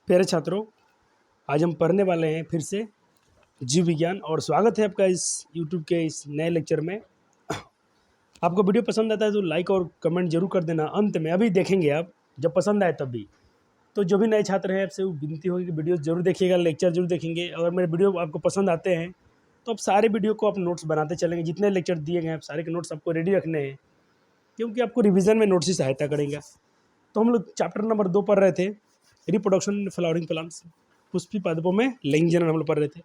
प्यारे छात्रों, आज हम पढ़ने वाले हैं फिर से जीव विज्ञान और स्वागत है आपका इस YouTube के इस नए लेक्चर में। आपको वीडियो पसंद आता है तो लाइक और कमेंट जरूर कर देना। अंत में अभी देखेंगे आप, जब पसंद आए तब भी। तो जो भी नए छात्र हैं आपसे वो विनती होगी कि वीडियो जरूर देखिएगा, लेक्चर जरूर देखेंगे। अगर मेरे वीडियो आपको पसंद आते हैं तो आप सारे वीडियो को आप नोट्स बनाते चलेंगे। जितने लेक्चर दिए गए हैं आप सारे के नोट्स आपको रेडी रखने हैं, क्योंकि आपको रिविज़न में नोट्स ही सहायता करेंगे। तो हम लोग चैप्टर नंबर 2 पढ़ रहे थे, रिप्रोडक्शन फ्लावरिंग प्लांट्स, पुष्पी पादपों में लिंग जनन हम लोग पढ़ रहे थे।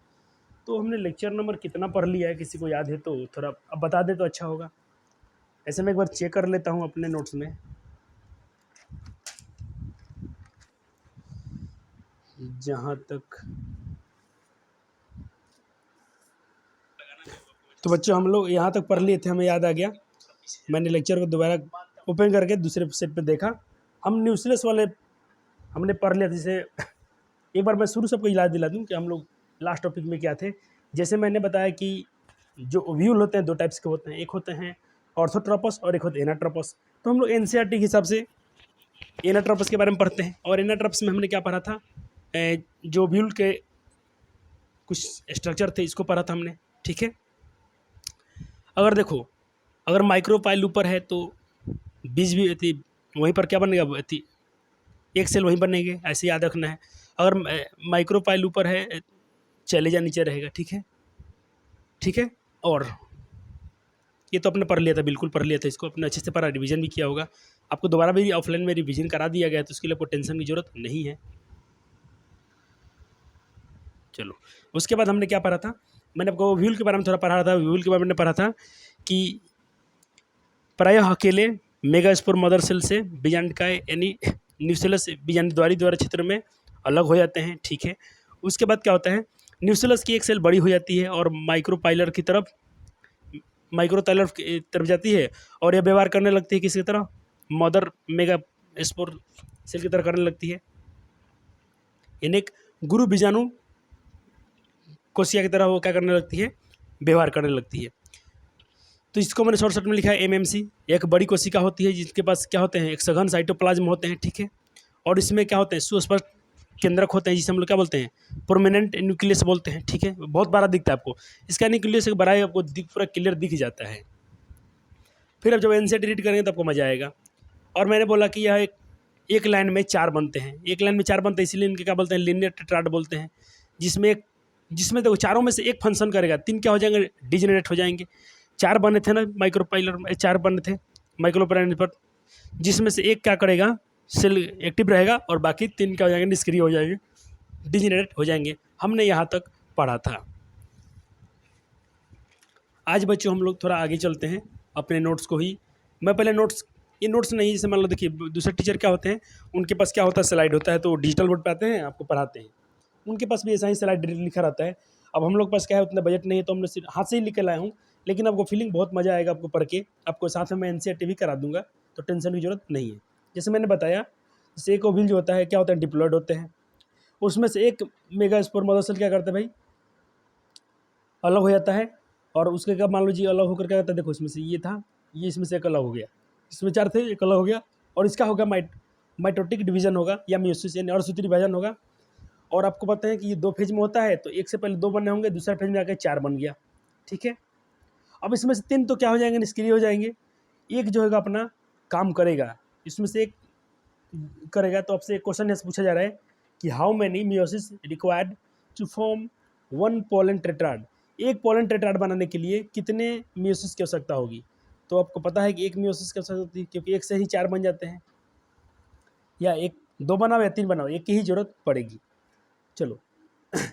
तो हमने लेक्चर नंबर कितना पढ़ लिया है, किसी को याद है तो थोड़ा अब बता दे तो अच्छा होगा। ऐसे मैं एक बार चेक कर लेता हूँ अपने नोट्स में। जहाँ तक तो बच्चों हम लोग यहाँ तक पढ़ लिए थे, हमें याद आ गया। मैंने लेक्चर को दोबारा ओपन करके दूसरे सेट पे देखा। हम न्यूक्लियस वाले हमने पढ़ लिया। जैसे एक बार मैं शुरू सबको याद दिला दूं कि हम लोग लास्ट टॉपिक में क्या थे। जैसे मैंने बताया कि जो ओव्यूल होते हैं दो टाइप्स के होते हैं, एक होते हैं ऑर्थोट्रोपस और एक होते हैं एनाट्रोपस। तो हम लोग एनसीईआरटी के हिसाब से एनाट्रोपस के बारे में पढ़ते हैं। और एनाट्रोपस में हमने क्या पढ़ा था, जो ओव्यूल के कुछ स्ट्रक्चर थे इसको पढ़ा था हमने, ठीक है। अगर देखो, अगर माइक्रोपाइल ऊपर है तो बीज भी वहीं पर क्या बनेगा, एक सेल वहीं बनेंगे, ऐसे याद रखना है। अगर माइक्रोपाइल ऊपर है चलेजा नीचे रहेगा, ठीक है, ठीक है। और ये तो अपने पढ़ लिया था, बिल्कुल पढ़ लिया था, इसको अपने अच्छे से पढ़ा, रिवीजन भी किया होगा। आपको दोबारा भी ऑफलाइन में रिवीजन करा दिया गया, तो उसके लिए आपको टेंशन की जरूरत नहीं है। चलो, उसके बाद हमने क्या पढ़ा था, मैंने आपको व्यूल के बारे में थोड़ा पढ़ा था। व्यूल के बारे में पढ़ा था कि प्रायः अकेले मेगास्पोर मदर सेल से बीजांडकाय यानी न्यूसेलस बीजांडद्वारी द्वारा क्षेत्र में अलग हो जाते हैं, ठीक है। उसके बाद क्या होता है, न्यूसेलस की एक सेल बड़ी हो जाती है और माइक्रोपाइलर की तरफ जाती है, और यह व्यवहार करने लगती है किसी तरह, मदर मेगा स्पोर सेल की तरह करने लगती है। यानी एक गुरु बीजाणु कोशिका की तरह वो क्या करने लगती है, व्यवहार करने लगती है। तो इसको मैंने शॉर्टकट में लिखा है एमएमसी। एक बड़ी कोशिका होती है जिसके पास क्या होते हैं, एक सघन साइटोप्लाज्म होते हैं, ठीक है। और इसमें क्या होते हैं, सुस्पष्ट केंद्रक होते हैं, जिसे हम लोग क्या बोलते हैं, प्रोमिनेंट न्यूक्लियस बोलते हैं, ठीक है। बहुत बड़ा दिखता है आपको, इसका न्यूक्लियस एक बड़ा है, आपको पूरा क्लियर दिख जाता है। फिर अब जब एनसीईआरटी रीड करेंगे तो आपको मजा आएगा। और मैंने बोला कि यह एक लाइन में 4 बनते हैं, एक लाइन में 4 बनते हैं, इसीलिए इनके क्या बोलते हैं, लीनियर टेट्राड बोलते हैं। जिसमें देखो चारों में से एक फंक्शन करेगा, 3 क्या हो जाएंगे, डिजेनरेट हो जाएंगे। 4 बने थे ना माइक्रोपाइलर में, 4 बने थे माइक्रोपाइलर पर, जिसमें से एक क्या करेगा, सेल एक्टिव रहेगा, और बाकी 3 क्या हो जाएंगे, निष्क्रिय हो जाएंगे, डिजेनरेट हो जाएंगे। हमने यहाँ तक पढ़ा था। आज बच्चों हम लोग थोड़ा आगे चलते हैं अपने नोट्स को ही। मैं पहले ये नोट्स नहीं, जैसे मान लो देखिए दूसरे टीचर क्या होते हैं, उनके पास क्या होता है, स्लाइड होता है, तो डिजिटल बोर्ड पे आते हैं, आपको पढ़ाते हैं। उनके पास भी ऐसा ही स्लाइड लिखा रहता है। अब हम लोग के पास क्या है, उतना बजट नहीं है, तो हमने सिर्फ हाथ से ही लिख के लाया हूँ। लेकिन आपको फीलिंग बहुत मजा आएगा आपको पढ़ के। आपको साथ में मैं एनसीईआरटी भी करा दूंगा, तो टेंशन की जरूरत नहीं है। जैसे मैंने बताया, जैसे एक ओव्यूल जो होता है क्या होता है, डिप्लॉयड होते हैं। उसमें से एक मेगास्पोर मदर सेल क्या करता है भाई, अलग हो जाता है। और उसके क्या मान लो जी, अलग होकर क्या करता है, देखो इसमें से ये था, ये इसमें से एक अलग हो गया, इसमें 4 थे, एक अलग हो गया। और इसका होगा माइटोटिक डिवीजन होगा, या मियोसिस यानी अर्धसूत्री विभाजन होगा। और आपको पता है कि ये 2 फेज में होता है, तो एक से पहले 2 बनने होंगे, दूसरा फेज में आकर 4 बन गया, ठीक है। अब इसमें से 3 तो क्या हो जाएंगे, निष्क्रिय हो जाएंगे। एक जो होगा अपना काम करेगा, इसमें से एक करेगा। तो आपसे एक क्वेश्चन ऐसे पूछा जा रहा है कि how many meiosis required to form 1 pollen tetrad. एक पोलन टेट्राड बनाने के लिए कितने मियोसिस की आवश्यकता होगी। तो आपको पता है कि एक मियोसिस की आवश्यकता होती है, क्योंकि एक से ही 4 बन जाते हैं, या 2 बनाओ या 3 बनाओ, एक की ही जरूरत पड़ेगी। चलो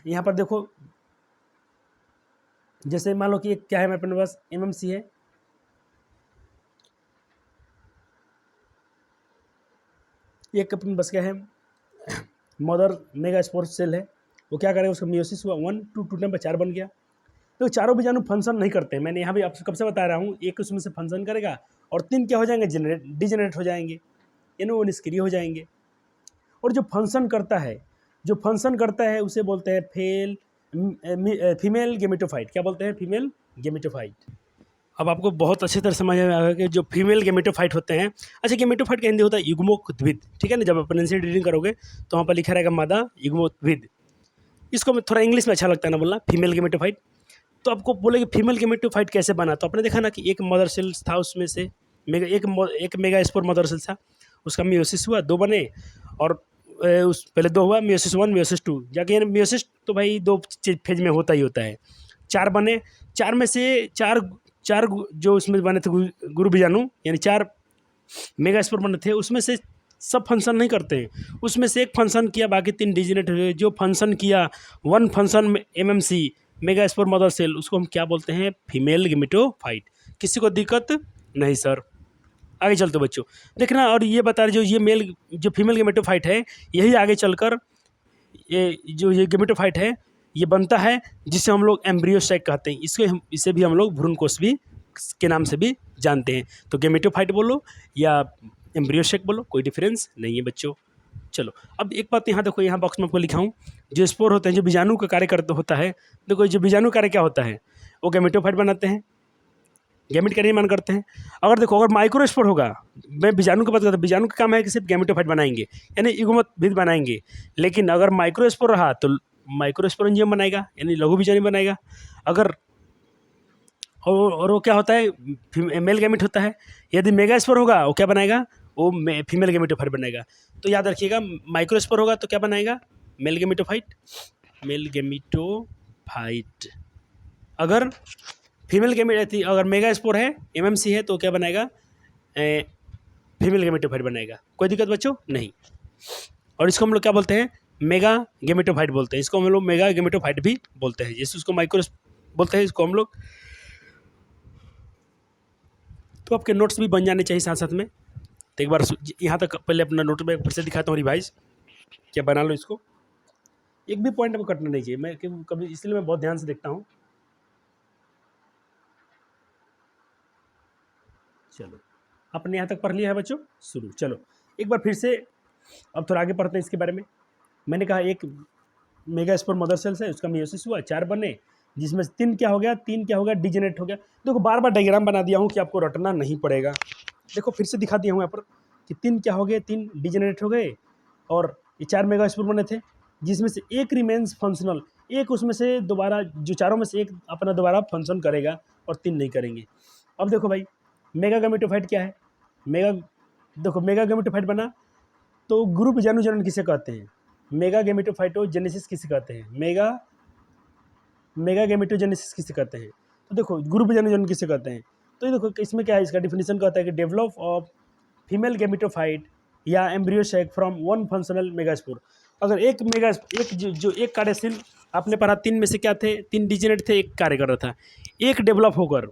यहाँ पर देखो, जैसे मान लो कि एक क्या है, मेरे पास एमएमसी है, एक अपने बस क्या है, मदर मेगा स्पोर सेल है। वो क्या करेगा, उसका मियोसिस हुआ 1 2 टूटने पर 4 बन गया। तो चारों बीजाणु फंक्शन नहीं करते हैं, मैंने यहाँ भी आपसे कब से बता रहा हूँ। एक उसमें से फंक्शन करेगा और 3 क्या हो जाएंगे, डिजेनरेट हो जाएंगे, यानी वो निष्क्रिय हो जाएंगे। और जो फंक्शन करता है उसे बोलते हैं फीमेल गेमेटोफाइट। क्या बोलते हैं, फीमेल गेमेटोफाइट। अब आपको बहुत अच्छी तरह समझ में आएगा कि जो फीमेल गेमेटोफाइट होते हैं। अच्छा, गेमेटोफाइट का हिंदी होता है युग्मोद्भिद, ठीक है ना। जब आप प्रोनाउंसिएशन रीडिंग करोगे तो वहाँ पर लिखा रहेगा मादा युग्मोद्भिद। इसको मैं थोड़ा इंग्लिश में अच्छा लगता है ना बोलना, फीमेल गेमेटोफाइट। तो आपको बोले कि फीमेल गेमेटोफाइट कैसे बना, तो आपने देखा ना कि एक मदर सेल्स था, उसमें से एक मेगा स्पोर मदर सेल था, उसका मियोसिस हुआ, 2 बने। और उस पहले 2 हुआ, मियोसिस 1 मियोसिस 2, जाके मियोसिस तो भाई 2 फेज में होता ही होता है। 4 बने, 4 में से 4 4 जो उसमें बने थे गुरु बीजाणु, यानी 4 मेगा स्पोर बने थे, उसमें से सब फंक्शन नहीं करते हैं, उसमें से एक फंक्शन किया, बाकी 3 डिजेनेट हुए। जो फंक्शन किया 1 function MMC megaspore mother cell, उसको हम क्या बोलते हैं, फीमेल गेमेटोफाइट। किसी को दिक्कत नहीं सर? आगे चलते बच्चों देखना। और ये बता रहे जो फीमेल गेमेटोफाइट है, यही आगे चलकर ये गेमेटोफाइट है, ये बनता है, जिसे हम लोग एम्ब्रियो सैक कहते हैं। इसे भी हम लोग भ्रूण कोष भी के नाम से भी जानते हैं। तो गेमेटोफाइट बोलो या एम्ब्रियो सैक बोलो, कोई डिफरेंस नहीं है बच्चों। चलो, अब एक बात यहाँ देखो, यहाँ बॉक्स में आपको लिखा हूँ, जो स्पोर होते हैं, जो बीजाणु का कार्य करते होता है। देखो, जो बीजाणु कार्य क्या होता है, वो गेमेटोफाइट बनाते हैं, गैमेट का निर्माण करते हैं। अगर माइक्रोस्पोर होगा, मैं बीजाणु की बात करता हूँ, बीजाणु का काम है कि सिर्फ गैमेटोफाइट बनाएंगे, यानी युग्मोद्भिद बनाएंगे। लेकिन अगर माइक्रोस्पोर रहा तो माइक्रोस्पोरेंजियम बनाएगा, यानी लघु बीजाणु बनाएगा। अगर और वो क्या होता है, मेल गैमेट होता है। यदि मेगास्पोर होगा, वो क्या बनाएगा, वो फीमेल गैमेटोफाइट बनाएगा। तो याद रखिएगा, माइक्रोस्पोर होगा तो क्या बनाएगा, मेल गैमेटोफाइट। अगर फीमेल गैमेट, अगर मेगा स्पोर है, एमएमसी है, तो क्या बनाएगा, फीमेल गैमेटोफाइट बनाएगा। कोई दिक्कत बच्चों नहीं। और इसको हम लोग क्या बोलते हैं, मेगा गैमेटोफाइट बोलते हैं। इसको हम लोग मेगा गैमेटोफाइट भी बोलते हैं, जैसे उसको माइक्रो बोलते हैं, इसको हम लोग। तो आपके नोट्स भी बन जाने चाहिए साथ साथ में। तो एक बार यहाँ तक पहले अपना नोट में फिर से दिखाता हूँ रिवाइज, क्या बना लो इसको। एक भी पॉइंट में कटना नहीं चाहिए, मैं कभी, इसलिए मैं बहुत ध्यान से देखता हूँ। चलो, आपने यहाँ तक पढ़ लिया है बच्चों, शुरू। चलो एक बार फिर से अब थोड़ा आगे पढ़ते हैं इसके बारे में। मैंने कहा एक मेगा स्पोर मदर सेल्स है, उसका मियोसिस हुआ, 4 बने, जिसमें से 3 क्या हो गया, डिजेनेट हो गया। देखो, बार बार डायग्राम बना दिया हूँ कि आपको रटना नहीं पड़ेगा। देखो, फिर से दिखा दिया हूँ यहाँ पर कि 3 क्या हो गए, 3 डिजेनेट हो गए। और ये 4 मेगा स्पोर बने थे, जिसमें से एक रिमेन्स फंक्शनल, एक उसमें से दोबारा, जो चारों में से एक अपना दोबारा फंक्शन करेगा और 3 नहीं करेंगे। अब देखो भाई, मेगा गैमेटोफाइट क्या है, मेगा गैमेटोफाइट बना, तो गुरु बीजाणु जनन किसे कहते हैं, मेगा गैमेटोफाइटोजेनेसिस किसे कहते हैं, मेगा गैमेटोजेनेसिस किसे कहते हैं। तो देखो, गुरु बीजाणु जनन किसे कहते हैं। तो ये देखो, इसमें क्या है, इसका डिफिनेशन कहता है कि डेवलप ऑफ फीमेल गैमेटोफाइट या embryo sac from 1 functional megaspore. अगर एक एक कार्यशील, आपने पढ़ा 3 में से क्या थे, 3 डिजेनेट थे, एक कार्य कर रहा था। एक डेवलप होकर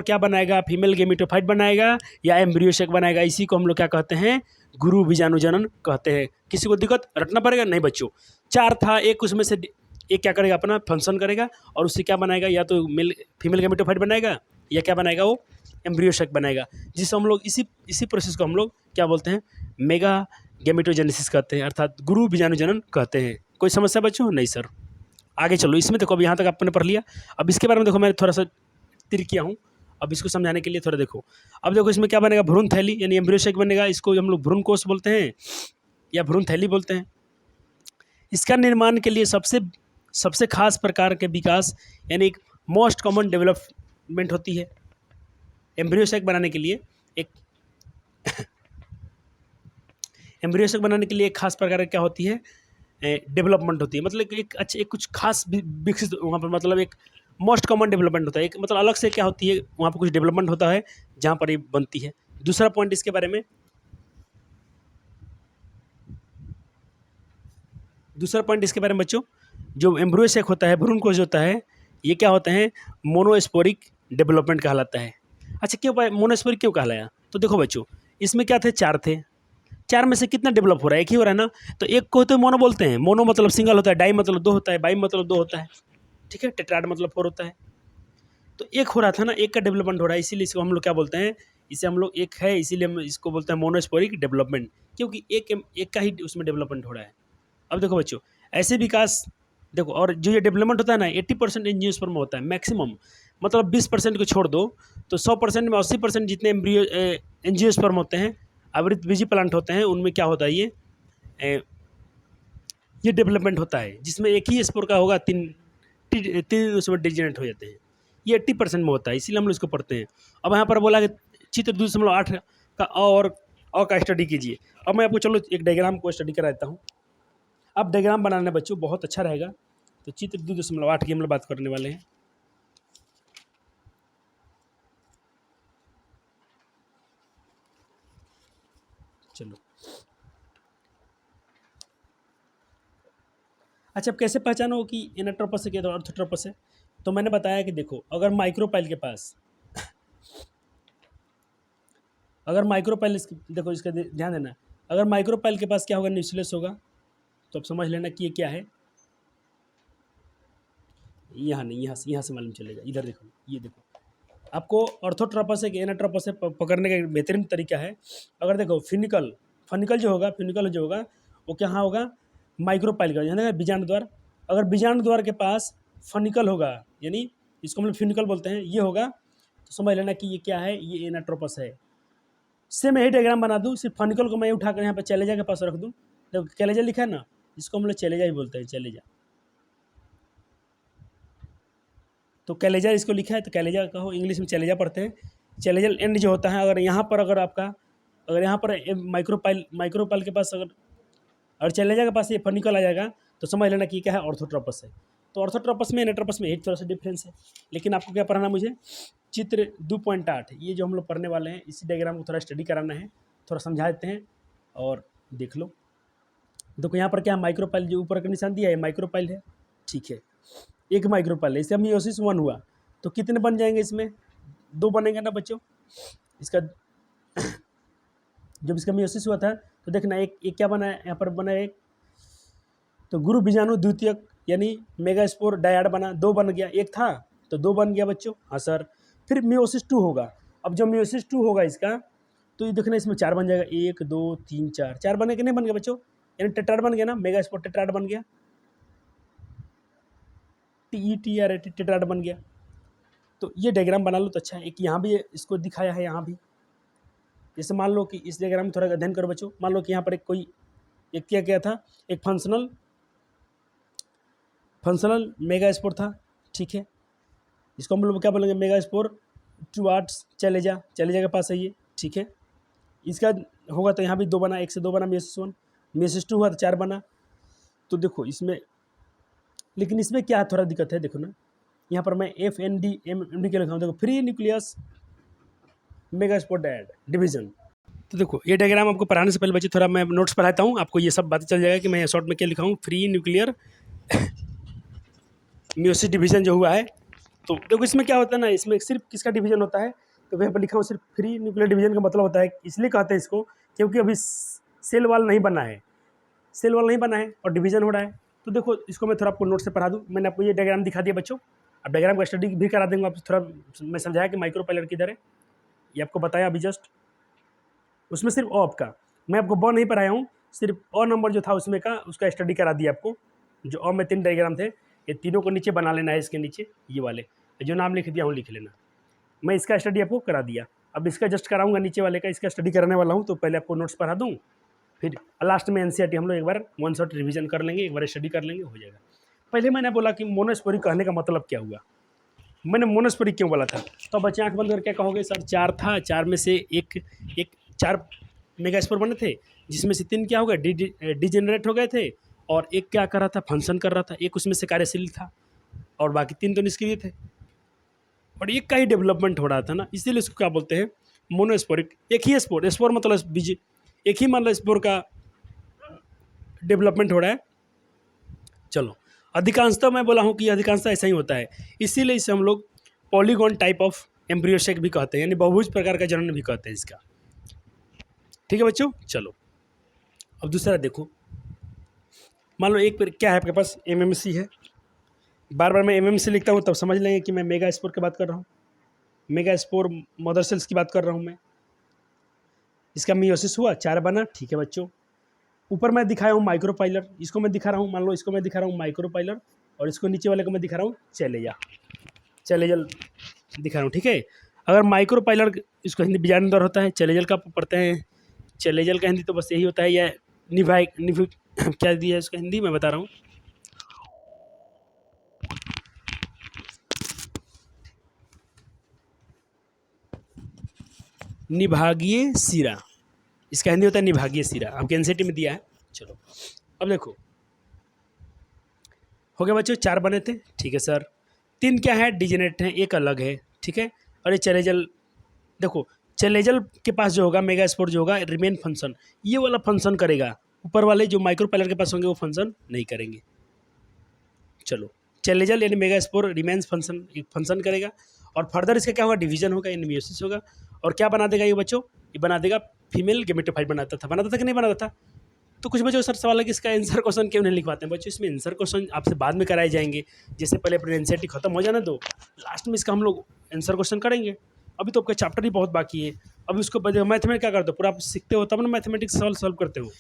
क्या बनाएगा, फीमेल गेमेटोफाइट बनाएगा या एम्ब्रियो सैक बनाएगा। इसी को हम लोग क्या कहते हैं, गुरु बीजाणु जनन कहते हैं। किसी को दिक्कत, रटना पड़ेगा नहीं बच्चों। 4 था, एक उसमें से एक क्या करेगा, अपना फंक्शन करेगा और उससे क्या बनाएगा, या तो फीमेल गेमेटोफाइट बनाएगा या क्या बनाएगा, वो एम्ब्रियो सैक बनाएगा। जिससे हम लोग इसी प्रोसेस को हम लोग क्या बोलते हैं, मेगा गैमेटोजेनेसिस कहते हैं, अर्थात गुरु बीजाणु जनन कहते हैं। कोई समस्या बच्चों? नहीं सर। आगे चलो, इसमें देखो, अब यहाँ तक आपने पढ़ लिया। अब इसके बारे में देखो, मैं थोड़ा सा तिर किया हूँ, अब इसको समझाने के लिए थोड़ा देखो। अब देखो, इसमें क्या बनेगा, भ्रूण थैली, यानी एम्ब्रियो सैक बनेगा। इसको हम लोग भ्रूण कोष बोलते हैं या भ्रूण थैली बोलते हैं। इसका निर्माण के लिए सबसे खास प्रकार के विकास, यानी एक मोस्ट कॉमन डेवलपमेंट होती है एम्ब्रियो सैक बनाने के लिए। एक एम्ब्रियो सैक बनाने के लिए एक खास प्रकार की क्या होती है, डेवलपमेंट होती है। मतलब एक कुछ खास विकसित वहाँ पर, मतलब एक मोस्ट कॉमन डेवलपमेंट होता है, एक मतलब अलग से क्या होती है, वहाँ पर कुछ डेवलपमेंट होता है जहाँ पर ये बनती है। दूसरा पॉइंट इसके बारे में, बच्चों, जो एम्ब्रियो सैक होता है, भ्रूण कोष होता है, ये क्या होते हैं, मोनोस्पोरिक डेवलपमेंट कहलाता है। अच्छा, क्यों मोनोस्पोरिक क्यों कहलाया, तो देखो बच्चों, इसमें क्या थे, 4 थे। 4 में से कितना डेवलप हो रहा है, एक ही हो रहा है ना। तो एक को तो मोनो बोलते हैं, मोनो मतलब सिंगल होता है, डाई मतलब 2 होता है, बाई मतलब 2 होता है, ठीक है, टेट्राड मतलब 4 होता है। तो एक हो रहा था ना, एक का डेवलपमेंट हो रहा है, इसीलिए इसको हम लोग क्या बोलते हैं, इसे हम लोग एक है, इसीलिए हम इसको बोलते हैं मोनोस्पोरिक डेवलपमेंट, क्योंकि एक का ही उसमें डेवलपमेंट हो रहा है। अब देखो बच्चों, ऐसे विकास देखो, और जो ये डेवलपमेंट होता है ना, 80% एंजियोस्पर्म में होता है, मतलब 20% को छोड़ दो तो 100% में 80% जितने एम्ब्रियो एंजियोस्पर्म होते हैं, आवृत बीजी प्लांट होते हैं, उनमें क्या होता है ये डेवलपमेंट होता है, जिसमें एक ही स्पोर का होगा, तीन उसमें डिजेनरेट हो जाते हैं। ये 80% में होता है, इसीलिए हम लोग इसको पढ़ते हैं। अब यहाँ पर बोला कि चित्र 2.8 का और का स्टडी कीजिए। अब मैं आपको चलो एक डायग्राम को स्टडी करा देता हूँ। अब डायग्राम बनाना बच्चों बहुत अच्छा रहेगा। तो चित्र 2.8 की हम लोग बात करने वाले हैं। चलो अच्छा, अब कैसे पहचानो कि एनाट्रोपस है क्या ऑर्थोट्रोपस है? तो मैंने बताया कि देखो, अगर माइक्रोपाइल के पास देखो इसका ध्यान देना, अगर माइक्रोपाइल के पास क्या होगा, न्यूक्लियस होगा, तो अब समझ लेना कि ये क्या है। यहाँ नहीं, यहाँ से मालूम चलेगा। इधर देखो, ये देखो, आपको ऑर्थोट्रोपस है कि एनाट्रोपस है पकड़ने का एक बेहतरीन तरीका है। अगर देखो फनिकल जो होगा वो क्या होगा, माइक्रोपाइल का, यानी बीजाणु द्वार। अगर बीजाणु द्वार के पास फनिकल होगा, यानी इसको हम लोग फिनिकल बोलते हैं, ये होगा, तो समझ लेना कि ये क्या है, ये एनाट्रोपस है। सेम यही डायग्राम बना दूँ, सिर्फ फनिकल को मैं उठाकर यहाँ पर चैलेजा के पास रख दूँ। देखो कैलेजा लिखा है ना, इसको हम लोग चैलेजा ही बोलते हैं, चैलेजा। तो कैलेजा इसको लिखा है, तो कैलेजा कहो, इंग्लिश में चैलेजा पढ़ते हैं। चैलेजल एंड जो होता है, अगर यहाँ पर माइक्रोपाइल के पास अगर चैलेजा के पास ये फनिकल आ जाएगा, तो समझ लेना कि क्या है, ऑर्थोट्रोपस है। तो ऑर्थोट्रोपस में एनाट्रोपस में एक थोड़ा सा डिफरेंस है। लेकिन आपको क्या पढ़ना, मुझे चित्र 2.8 ये जो हम लोग पढ़ने वाले हैं, इसी डायग्राम को थोड़ा स्टडी कराना है, थोड़ा समझा देते हैं और देख लो। देखो यहाँ पर क्या माइक्रोपाइल, जो ऊपर का निशान दिया है माइक्रोपाइल है, ठीक है, एक माइक्रोपाइल है। इससे मियोसिस 1 हुआ, तो कितने बन जाएंगे इसमें, 2 बनेंगे ना बच्चों। इसका जब इसका मियोसिस हुआ था, तो देखना एक क्या बना है, यहाँ पर बना एक, तो गुरु बीजाणु द्वितीयक यानी मेगास्पोर डायड बना, 2 बन गया, एक था तो 2 बन गया बच्चों। हाँ सर, फिर मियोसिस 2 होगा। अब जब मियोसिस 2 होगा इसका, तो ये देखना इसमें 4 बन जाएगा, 1 2 3 4 बने कि नहीं बन गया बच्चों, यानी टेट्राड बन गया ना, मेगास्पोर टेट्राड बन गया, टेट्राड बन गया। तो ये डायग्राम बना लो तो अच्छा है। एक यहाँ भी इसको दिखाया है, यहाँ भी। जैसे मान लो कि इस डायग्राम में थोड़ा अध्ययन करो बच्चों। मान लो कि यहाँ पर एक क्या था, एक फंक्शनल मेगास्पोर था, ठीक है। इसको हम लोग क्या बोलेंगे, मेगास्पोर टुवार्ड्स चैलेजा के पास है ये, ठीक है। इसका होगा तो यहाँ भी 2 बना, 1 से 2 बना मियोसिस 1, मियोसिस 2 हुआ तो 4 बना। तो देखो इसमें, लेकिन इसमें क्या थोड़ा दिक्कत है, देखो ना, यहाँ पर मैं FND MD के लिखा हूँ, देखो फ्री न्यूक्लियस मेगास्पोर डिवीजन। तो देखो ये डायग्राम आपको पढ़ाने से पहले बच्चे थोड़ा मैं नोट्स पढ़ाता हूँ, आपको ये सब बातें चल जाएगा कि मैं शॉर्ट में क्या लिखा हूँ, फ्री न्यूक्लियर मियोसिस डिवीजन जो हुआ है। तो देखो इसमें क्या होता है ना, इसमें सिर्फ किसका डिवीजन होता है, तो यहाँ पर लिखा हूँ सिर्फ फ्री न्यूक्लियर डिवीजन का मतलब होता है, इसलिए कहते हैं इसको क्योंकि अभी सेल वाल नहीं बना है और डिवीजन हो रहा है। तो देखो इसको मैं थोड़ा आपको नोट से पढ़ा दूँ। मैंने आपको ये डायग्राम दिखा दिया बच्चों, अब डायग्राम का स्टडी भी करा देंगे। आप थोड़ा मैं समझाया कि माइक्रोपाइलर किधर है, ये आपको बताया अभी जस्ट। उसमें सिर्फ आपका मैं आपको नहीं पढ़ाया हूँ, सिर्फ नंबर जो था उसमें का उसका स्टडी करा दिया आपको। जो में 3 डायग्राम थे, ये तीनों को नीचे बना लेना है, इसके नीचे ये वाले जो नाम लिख दिया हूँ लिख लेना। मैं इसका स्टडी आपको करा दिया, अब इसका जस्ट कराऊंगा नीचे वाले का, इसका स्टडी कराने वाला हूँ। तो पहले आपको नोट्स पढ़ा दूँ, फिर लास्ट में NCERT हम लोग एक बार 1 शॉट रिवीजन कर लेंगे, एक बार स्टडी कर लेंगे, हो जाएगा। पहले मैंने बोला कि मोनोस्पोरिक कहने का मतलब क्या हुआ, मैंने मोनोस्पोरिक क्यों बोला था। तो बच्चे आँख बंद कर क्या कहोगे, सर 4 था, 4 में से एक 4 मेगास्पोर बने थे, जिसमें से 3 क्या हो गए, डिजेनरेट हो गए थे, और एक क्या कर रहा था, फंक्शन कर रहा था, एक उसमें से कार्यशील था, और बाकी 3 तो निष्क्रिय थे, और एक का ही डेवलपमेंट हो रहा था ना, इसीलिए इसको क्या बोलते हैं, मोनोस्पोरिक। एक ही स्पोर मतलब बीज, एक ही मतलब स्पोर का डेवलपमेंट हो रहा है। चलो, अधिकांशतः मैं बोला हूँ कि अधिकांशतः ऐसा ही होता है, इसीलिए इसे हम लोग पॉलीगॉन टाइप ऑफ एम्ब्रियोसेक भी कहते हैं, यानी बहुभुज प्रकार का जनन भी कहते हैं इसका, ठीक है बच्चों। चलो अब दूसरा देखो, मान लो एक क्या है आपके पास, MMC है, बार बार मैं MMC लिखता हूँ तब समझ लेंगे कि मैं मेगास्पोर की बात कर रहा हूँ, मेगास्पोर मदर सेल्स की बात कर रहा हूँ मैं। इसका मियोसिस हुआ, 4 बना, ठीक है बच्चों। ऊपर मैं दिखाया हूँ माइक्रोपाइलर, इसको मैं दिखा रहा हूँ, मान लो इसको मैं दिखा रहा हूँ माइक्रोपाइलर, और इसको नीचे वाले को मैं दिखा रहा हूँ चैलेजा। चलेजल दिखा रहा हूँ, ठीक है। अगर माइक्रोपाइलर, इसको हिंदी बीजाणु द्वार होता है, चलेजल का पढ़ते हैं। चलेजल का हिंदी तो बस यही होता है, या निभा क्या दिया है इसका हिंदी मैं बता रहा हूँ, निभागीय सिरा, इसका हिंदी होता है निभागीय सिरा। आपके एनसीईआरटी में दिया है। चलो अब देखो, हो गया बच्चों, 4 बने थे, ठीक है सर। 3 क्या है, डिजेनेरेट हैं, एक अलग है, ठीक है। और ये चलेजल, देखो चलेजल के पास जो होगा मेगास्पोर जो होगा रिमेन फंक्शन, ये वाला फंक्शन करेगा, ऊपर वाले जो माइक्रोपाइलर के पास होंगे वो फंक्शन नहीं करेंगे। चलो चलेजल यानी मेगास्पोर रिमेन्स फंक्शन, एक फंक्शन करेगा, और फर्दर इसका क्या होगा, डिवीजन होगा यानी मियोसिस होगा। और क्या बना देगा ये बच्चों, ये बना देगा फीमेल गेमेटोफाइट बनाता था कि नहीं बनाता था। तो कुछ बच्चों सर सवाल है कि इसका आंसर क्वेश्चन क्यों नहीं लिखवाते हैं बच्चों, इसमें आंसर क्वेश्चन आपसे बाद में कराए जाएंगे, जैसे पहले अपने एनसीईआरटी खत्म हो जाना दो, लास्ट में इसका हम लोग आंसर क्वेश्चन करेंगे। अभी तो आपका चैप्टर ही बहुत बाकी है। अभी उसको मैथ में क्या करते हो, पूरा आप सीखते हो तब ना मैथमेटिक्स सॉल्व करते हो।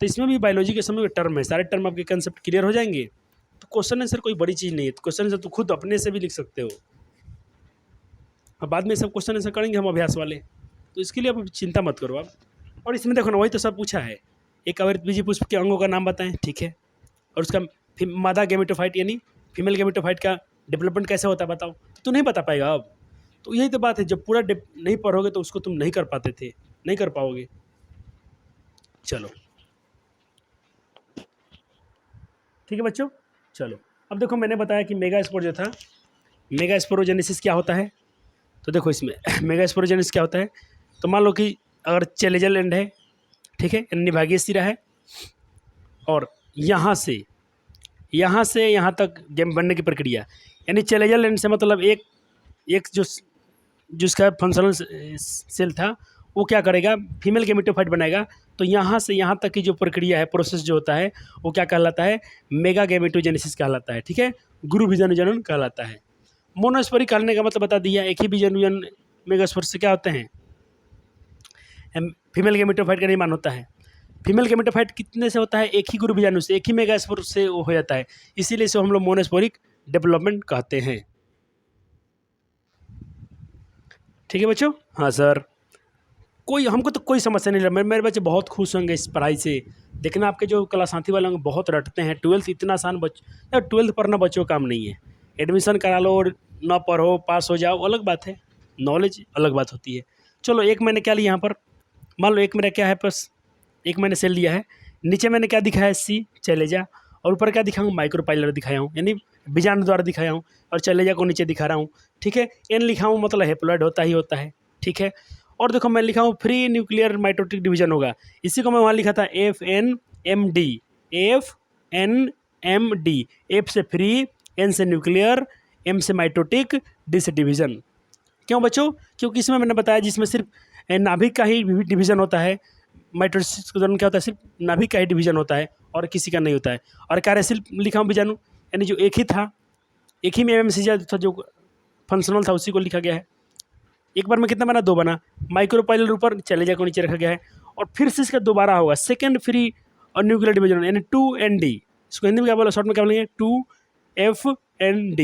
तो इसमें भी बायोलॉजी के समय टर्म है, सारे टर्म आपके कंसेप्ट क्लियर हो जाएंगे। तो क्वेश्चन आंसर कोई बड़ी चीज़ नहीं है, क्वेश्चन आंसर तो खुद अपने से भी लिख सकते हो। अब बाद में सब क्वेश्चन आंसर करेंगे हम अभ्यास वाले, तो इसके लिए आप चिंता मत करो आप। और इसमें देखो ना, वही तो सब पूछा है, एक अवैध बीजी पुष्प के अंगों का नाम बताएं, ठीक है। और उसका मादा गेमेटोफाइट यानी फीमेल गेमेटोफाइट का डेवलपमेंट कैसे होता है बताओ, तो नहीं बता पाएगा अब। तो यही तो बात है, जब पूरा नहीं पढ़ोगे तो उसको तुम नहीं कर पाते थे, नहीं कर पाओगे। चलो ठीक है बच्चों, चलो अब देखो मैंने बताया कि मेगास्पोर जो था, मेगास्पोरोजेनेसिस क्या होता है। तो देखो इसमें मेगास्पोरोजेनेसिस क्या होता है, तो मान लो कि अगर चलेजल एंड है, ठीक है, निभागीय सिरा है, और यहाँ से यहाँ तक गेम बनने की प्रक्रिया, यानी चलेजल एंड से मतलब एक जो जिसका फंक्शनल सेल था वो क्या करेगा, फीमेल गेमेटोफाइट बनाएगा। तो यहाँ से यहाँ तक की जो प्रक्रिया है, प्रोसेस जो होता है, वो क्या कहलाता है, मेगा गेमेटोजेनेसिस कहलाता है, ठीक है, गुरु बीजाणु जनन कहलाता है। मोनोस्पोरिक कहने का मतलब बता दिया, एक ही बीजाणु जनन मेगास्पोर से क्या होते हैं, फीमेल गेमेटोफाइट का निर्माण होता है। फीमेल गेमेटोफाइट कितने से होता है, एक ही गुरु बीजाणु से, एक ही मेगास्पोर से वो हो जाता है, इसीलिए इसे हम लोग मोनोस्पोरिक डेवलपमेंट कहते हैं। ठीक है बच्चों, हाँ सर, कोई हमको तो कोई समस्या नहीं लगा, मेरे बच्चे बहुत खुश होंगे इस पढ़ाई से। देखना आपके जो क्लास साथी वाले होंगे बहुत रटते हैं, 12th इतना आसान यार 12th पढ़ना बच्चों का काम नहीं है। एडमिशन करा लो और ना पढ़ो पास हो जाओ अलग बात है, नॉलेज अलग बात होती है। चलो एक मैंने क्या लिया यहाँ पर, मान लो एक मेरा क्या है, बस एक मैंने सेल लिया है, नीचे मैंने क्या दिखाया है, सी चलेजा, और ऊपर क्या दिखाऊँ, माइक्रोपाइलर दिखाया हूँ, यानी बीजाणु द्वारा दिखाया हूँ, और चलेजा को नीचे दिखा रहा हूँ, ठीक है। एन लिखा हूँ मतलब हेप्लॉइड होता ही होता है, ठीक है। और देखो मैं लिखा हूँ फ्री न्यूक्लियर माइटोटिक डिवीजन होगा, इसी को मैं वहाँ लिखा था FNMD, FNMD, F से फ्री, N से न्यूक्लियर, M से माइटोटिक, D से डिवीजन। क्यों बच्चों, क्योंकि इसमें मैंने बताया जिसमें सिर्फ नाभिक का ही डिवीजन होता है, माइटोसिस के दौरान क्या होता है, सिर्फ नाभिक का ही डिवीजन होता है और किसी का नहीं होता है। और कार्यशील लिखा हूँ बीजाणु, यानी जो एक ही था, एक ही में MMC था जो फंक्शनल था उसी को लिखा गया है। एक बार में कितना बना, 2 बना, माइक्रोपाइलर ऊपर चलेजा को नीचे रखा गया है, और फिर से इसका दोबारा होगा सेकेंड फ्री और न्यूक्लियर डिवीजन, यानी 2ND, इसको हिंदी में क्या बोला, शॉर्ट में क्या बोलेंगे, 2FND,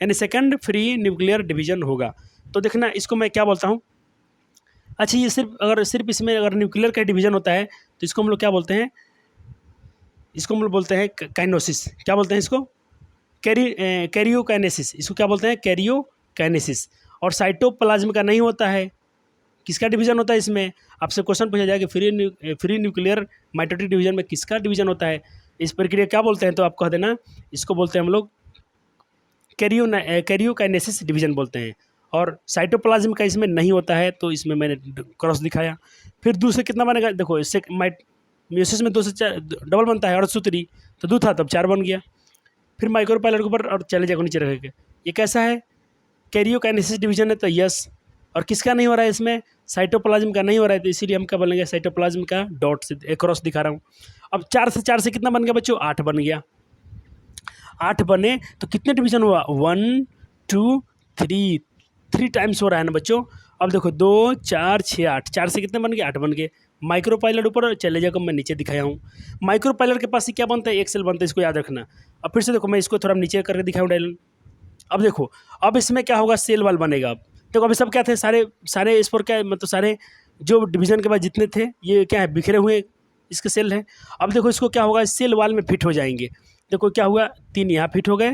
यानी सेकेंड फ्री न्यूक्लियर डिवीजन होगा। तो देखना इसको मैं क्या बोलता हूँ, अच्छा ये सिर्फ इसमें अगर न्यूक्लियर का डिवीजन होता है तो इसको हम लोग क्या बोलते हैं, इसको हम लोग बोलते हैं काइनोसिस, क्या बोलते हैं इसको, कैरियोकाइनेसिस, इसको क्या बोलते हैं, कैरियोकाइनेसिस। और साइटोप्लाज्म का नहीं होता है, किसका डिवीजन होता है इसमें, आपसे क्वेश्चन पूछा जाएगा फ्री न्यूक्लियर माइटोटिक डिवीजन में किसका डिवीजन होता है, इस प्रक्रिया क्या बोलते हैं, तो आप कह देना इसको बोलते हैं हम लोग कैरियोकाइनेसिस डिवीजन बोलते हैं। और साइटोप्लाज्म का इसमें नहीं होता है, तो इसमें मैंने क्रॉस दिखाया। फिर दूसरे कितना बनेगा, देखो इससे म्यूसिस में 2 से 4 डबल बनता है, अर्धसूत्री, तो 2 था तब 4 बन गया। फिर माइक्रोपाइलर के ऊपर और चलेजा को नीचे रखेगा, ये कैसा है, कैरियोकाइनेसिस डिवीजन है, तो यस। और किसका नहीं हो रहा है इसमें, साइटोप्लाज्म का नहीं हो रहा है, तो इसीलिए हम क्या बोलेंगे, साइटोप्लाज्म का डॉट से एक क्रॉस दिखा रहा हूँ। अब 4 से कितना बन गया बच्चों, 8 बन गया। 8 बने तो कितने डिवीजन हुआ, 1 2 3 टाइम्स हो रहा है ना बच्चों। अब देखो 2 4 6 8, 4 से कितने बन गए, 8 बन गए। माइक्रोपाइलर ऊपर और चलेजा को मैं नीचे दिखाया हूँ। माइक्रोपाइलर के पास ही क्या बनता है, एक सेल बनता है, इसको याद रखना। अब फिर से देखो मैं इसको थोड़ा नीचे करके दिखाऊँ डायलन, अब देखो, अब इसमें क्या होगा, सेल वाल बनेगा। अब देखो, अभी सब क्या थे, सारे सारे स्पोर क्या मतलब सारे जो डिवीजन के बाद जितने थे ये क्या है, बिखरे हुए इसके सेल हैं। अब देखो इसको क्या होगा, सेल वाल में फिट हो जाएंगे। देखो क्या हुआ, 3 यहाँ फिट हो गए,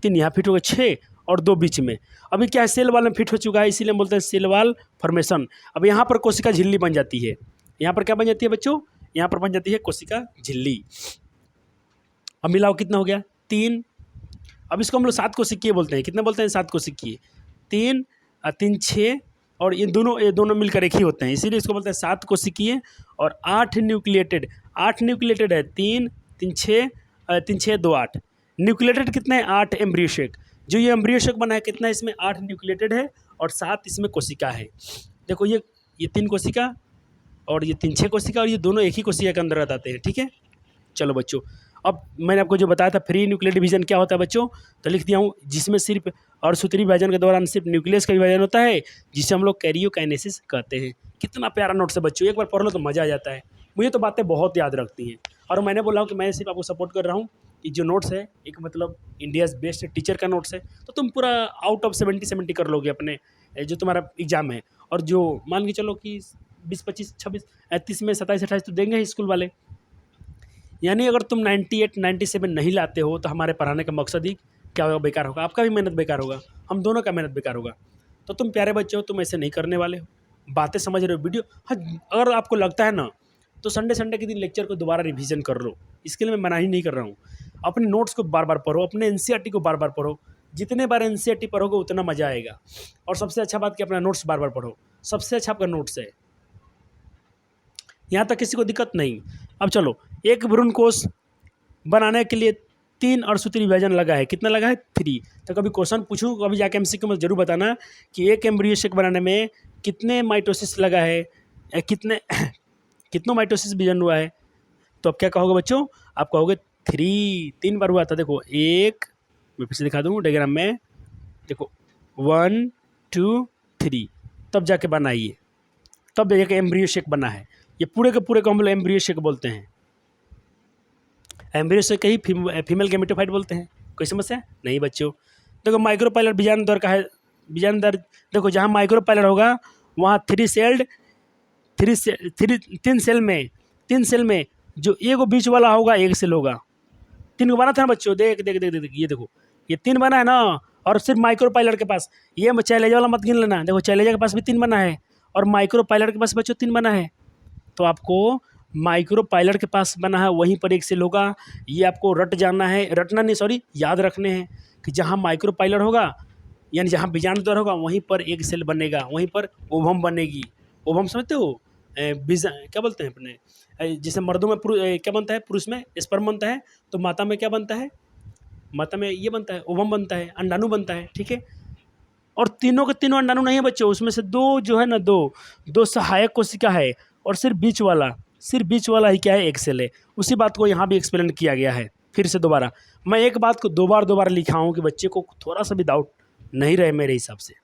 3 यहाँ फिट हो गए, 6 और 2 बीच में। अभी क्या है, सेल वाल में फिट हो चुका है, इसीलिए हम बोलते हैं सेल वाल फॉर्मेशन। अब यहाँ पर कोशिका झिल्ली बन जाती है। यहाँ पर क्या बन जाती है बच्चों, यहाँ पर बन जाती है कोशिका झिल्ली। अब मिलाओ कितना हो गया, 3। अब इसको हम लोग 7 कोशिकीय बोलते हैं। कितना बोलते हैं, 7 कोशिकीय। 3 और 3 6, और ये दोनों मिलकर एक ही होते हैं, इसीलिए इसको बोलते हैं 7 कोशिकीय। और 8 न्यूक्लिएटेड, 8 न्यूक्लिएटेड है, 3 3 6 3 6 2 8। न्यूक्लिएटेड कितने हैं, 8 एम्ब्रियो शेक। जो ये एम्ब्रियो शेक बना है कितना, इसमें 8 न्यूक्लिएटेड है और 7 इसमें कोशिका है। देखो ये 3 कोशिका और ये 3 6 कोशिका, और ये दोनों एक ही कोशिका के अंदर आते हैं। ठीक है, चलो बच्चों, अब मैंने आपको जो बताया था फ्री न्यूक्लियर डिवीजन क्या होता है बच्चों, तो लिख दिया हूँ, जिसमें सिर्फ और सूत्री विभाजन के दौरान सिर्फ न्यूक्लियस का विभाजन होता है, जिसे हम लोग कैरियोकाइनेसिस कहते हैं। कितना प्यारा नोट्स है बच्चों, एक बार पढ़ लो तो मज़ा आ जाता है। मुझे तो बातें बहुत याद रखती हैं, और मैंने बोला हूँ कि मैं सिर्फ आपको सपोर्ट कर रहा हूँ कि जो नोट्स है एक मतलब इंडियाज़ बेस्ट टीचर का नोट्स है, तो तुम पूरा आउट ऑफ 70 कर लोगे अपने जो तुम्हारा एग्जाम है। और जो मान के चलो कि 20 25 26 30 में 27 28 तो देंगे ही स्कूल वाले। यानी अगर तुम 98 97 नहीं लाते हो तो हमारे पढ़ाने का मकसद ही क्या होगा, बेकार होगा। आपका भी मेहनत बेकार होगा, हम दोनों का मेहनत बेकार होगा। तो तुम प्यारे बच्चे हो, तुम ऐसे नहीं करने वाले हो, बातें समझ रहे हो। वीडियो हाँ, अगर आपको लगता है ना तो संडे के दिन लेक्चर को दोबारा रिवीजन कर लो। इसके लिए मैं मनाही नहीं कर रहा हूँ। अपने नोट्स को बार बार पढ़ो, अपने एनसीईआरटी को बार बार पढ़ो। जितने बार एनसीईआरटी पढ़ोगे उतना मज़ा आएगा। और सबसे अच्छा बात कि अपना नोट्स बार बार पढ़ो, सबसे अच्छा आपका नोट्स है, यहाँ तक किसी को दिक्कत नहीं। अब चलो, एक भ्रूण कोश बनाने के लिए 3 अणुसूत्री विभाजन लगा है। कितना लगा है, 3। तो कभी क्वेश्चन पूछूं, कभी जाके एमसीक्यू में जरूर बताना कि एक एम्ब्रियो शेक बनाने में कितने माइटोसिस लगा है, कितनों माइटोसिस विभाजन हुआ है। तो अब क्या कहोगे बच्चों, आप कहोगे 3 बार हुआ था। देखो एक, मैं फिर से दिखा दूँ डायग्राम में, देखो 1 2 3, तब जाके बना ये, तब एक एम्ब्रियो शेक बना है। ये पूरे के पूरे को हम लोग एम्ब्रियो शेक बोलते हैं। एम्ब्रियो शेक ही फीमेल गैमेटोफाइट बोलते हैं। कोई समस्या नहीं बच्चों। देखो माइक्रोपाइलर बीजाणु दर का है, बीजाणु दर देखो जहाँ माइक्रोपाइलर होगा वहाँ 3 सेल में जो एक बीच वाला होगा 1 सेल होगा। 3 को बना था ना बच्चों, देख देख देख देख, ये देखो ये 3 बना है ना। और सिर्फ माइक्रोपाइलर के पास, ये चैलेंज वाला मत गिन लेना। देखो चैलेंज के पास भी 3 बना है और माइक्रोपाइलर के पास बच्चों 3 बना है। तो आपको माइक्रोपाइलर के पास बना है वहीं पर 1 सेल होगा। ये आपको रट जाना है, रटना नहीं सॉरी, याद रखने हैं कि जहाँ माइक्रोपाइलर होगा यानी जहाँ बीजाणु द्वार होगा वहीं पर 1 सेल बनेगा, वहीं पर ओवम बनेगी। ओवम समझते हो, बीज क्या बोलते हैं अपने, जैसे मर्दों में क्या बनता है, पुरुष में स्पर्म बनता है, तो माता में क्या बनता है, माता में ये बनता है, ओवम बनता है, अंडाणु बनता है। ठीक है, और तीनों के तीनों अंडाणु नहीं है बच्चों, उसमें से 2 जो है ना, दो सहायक कोशिका है, और सिर्फ बीच वाला ही क्या है, 1 सेल है। उसी बात को यहाँ भी एक्सप्लेन किया गया है। फिर से दोबारा मैं एक बात को दो बार लिखा हूँ कि बच्चे को थोड़ा सा भी डाउट नहीं रहे मेरे हिसाब से।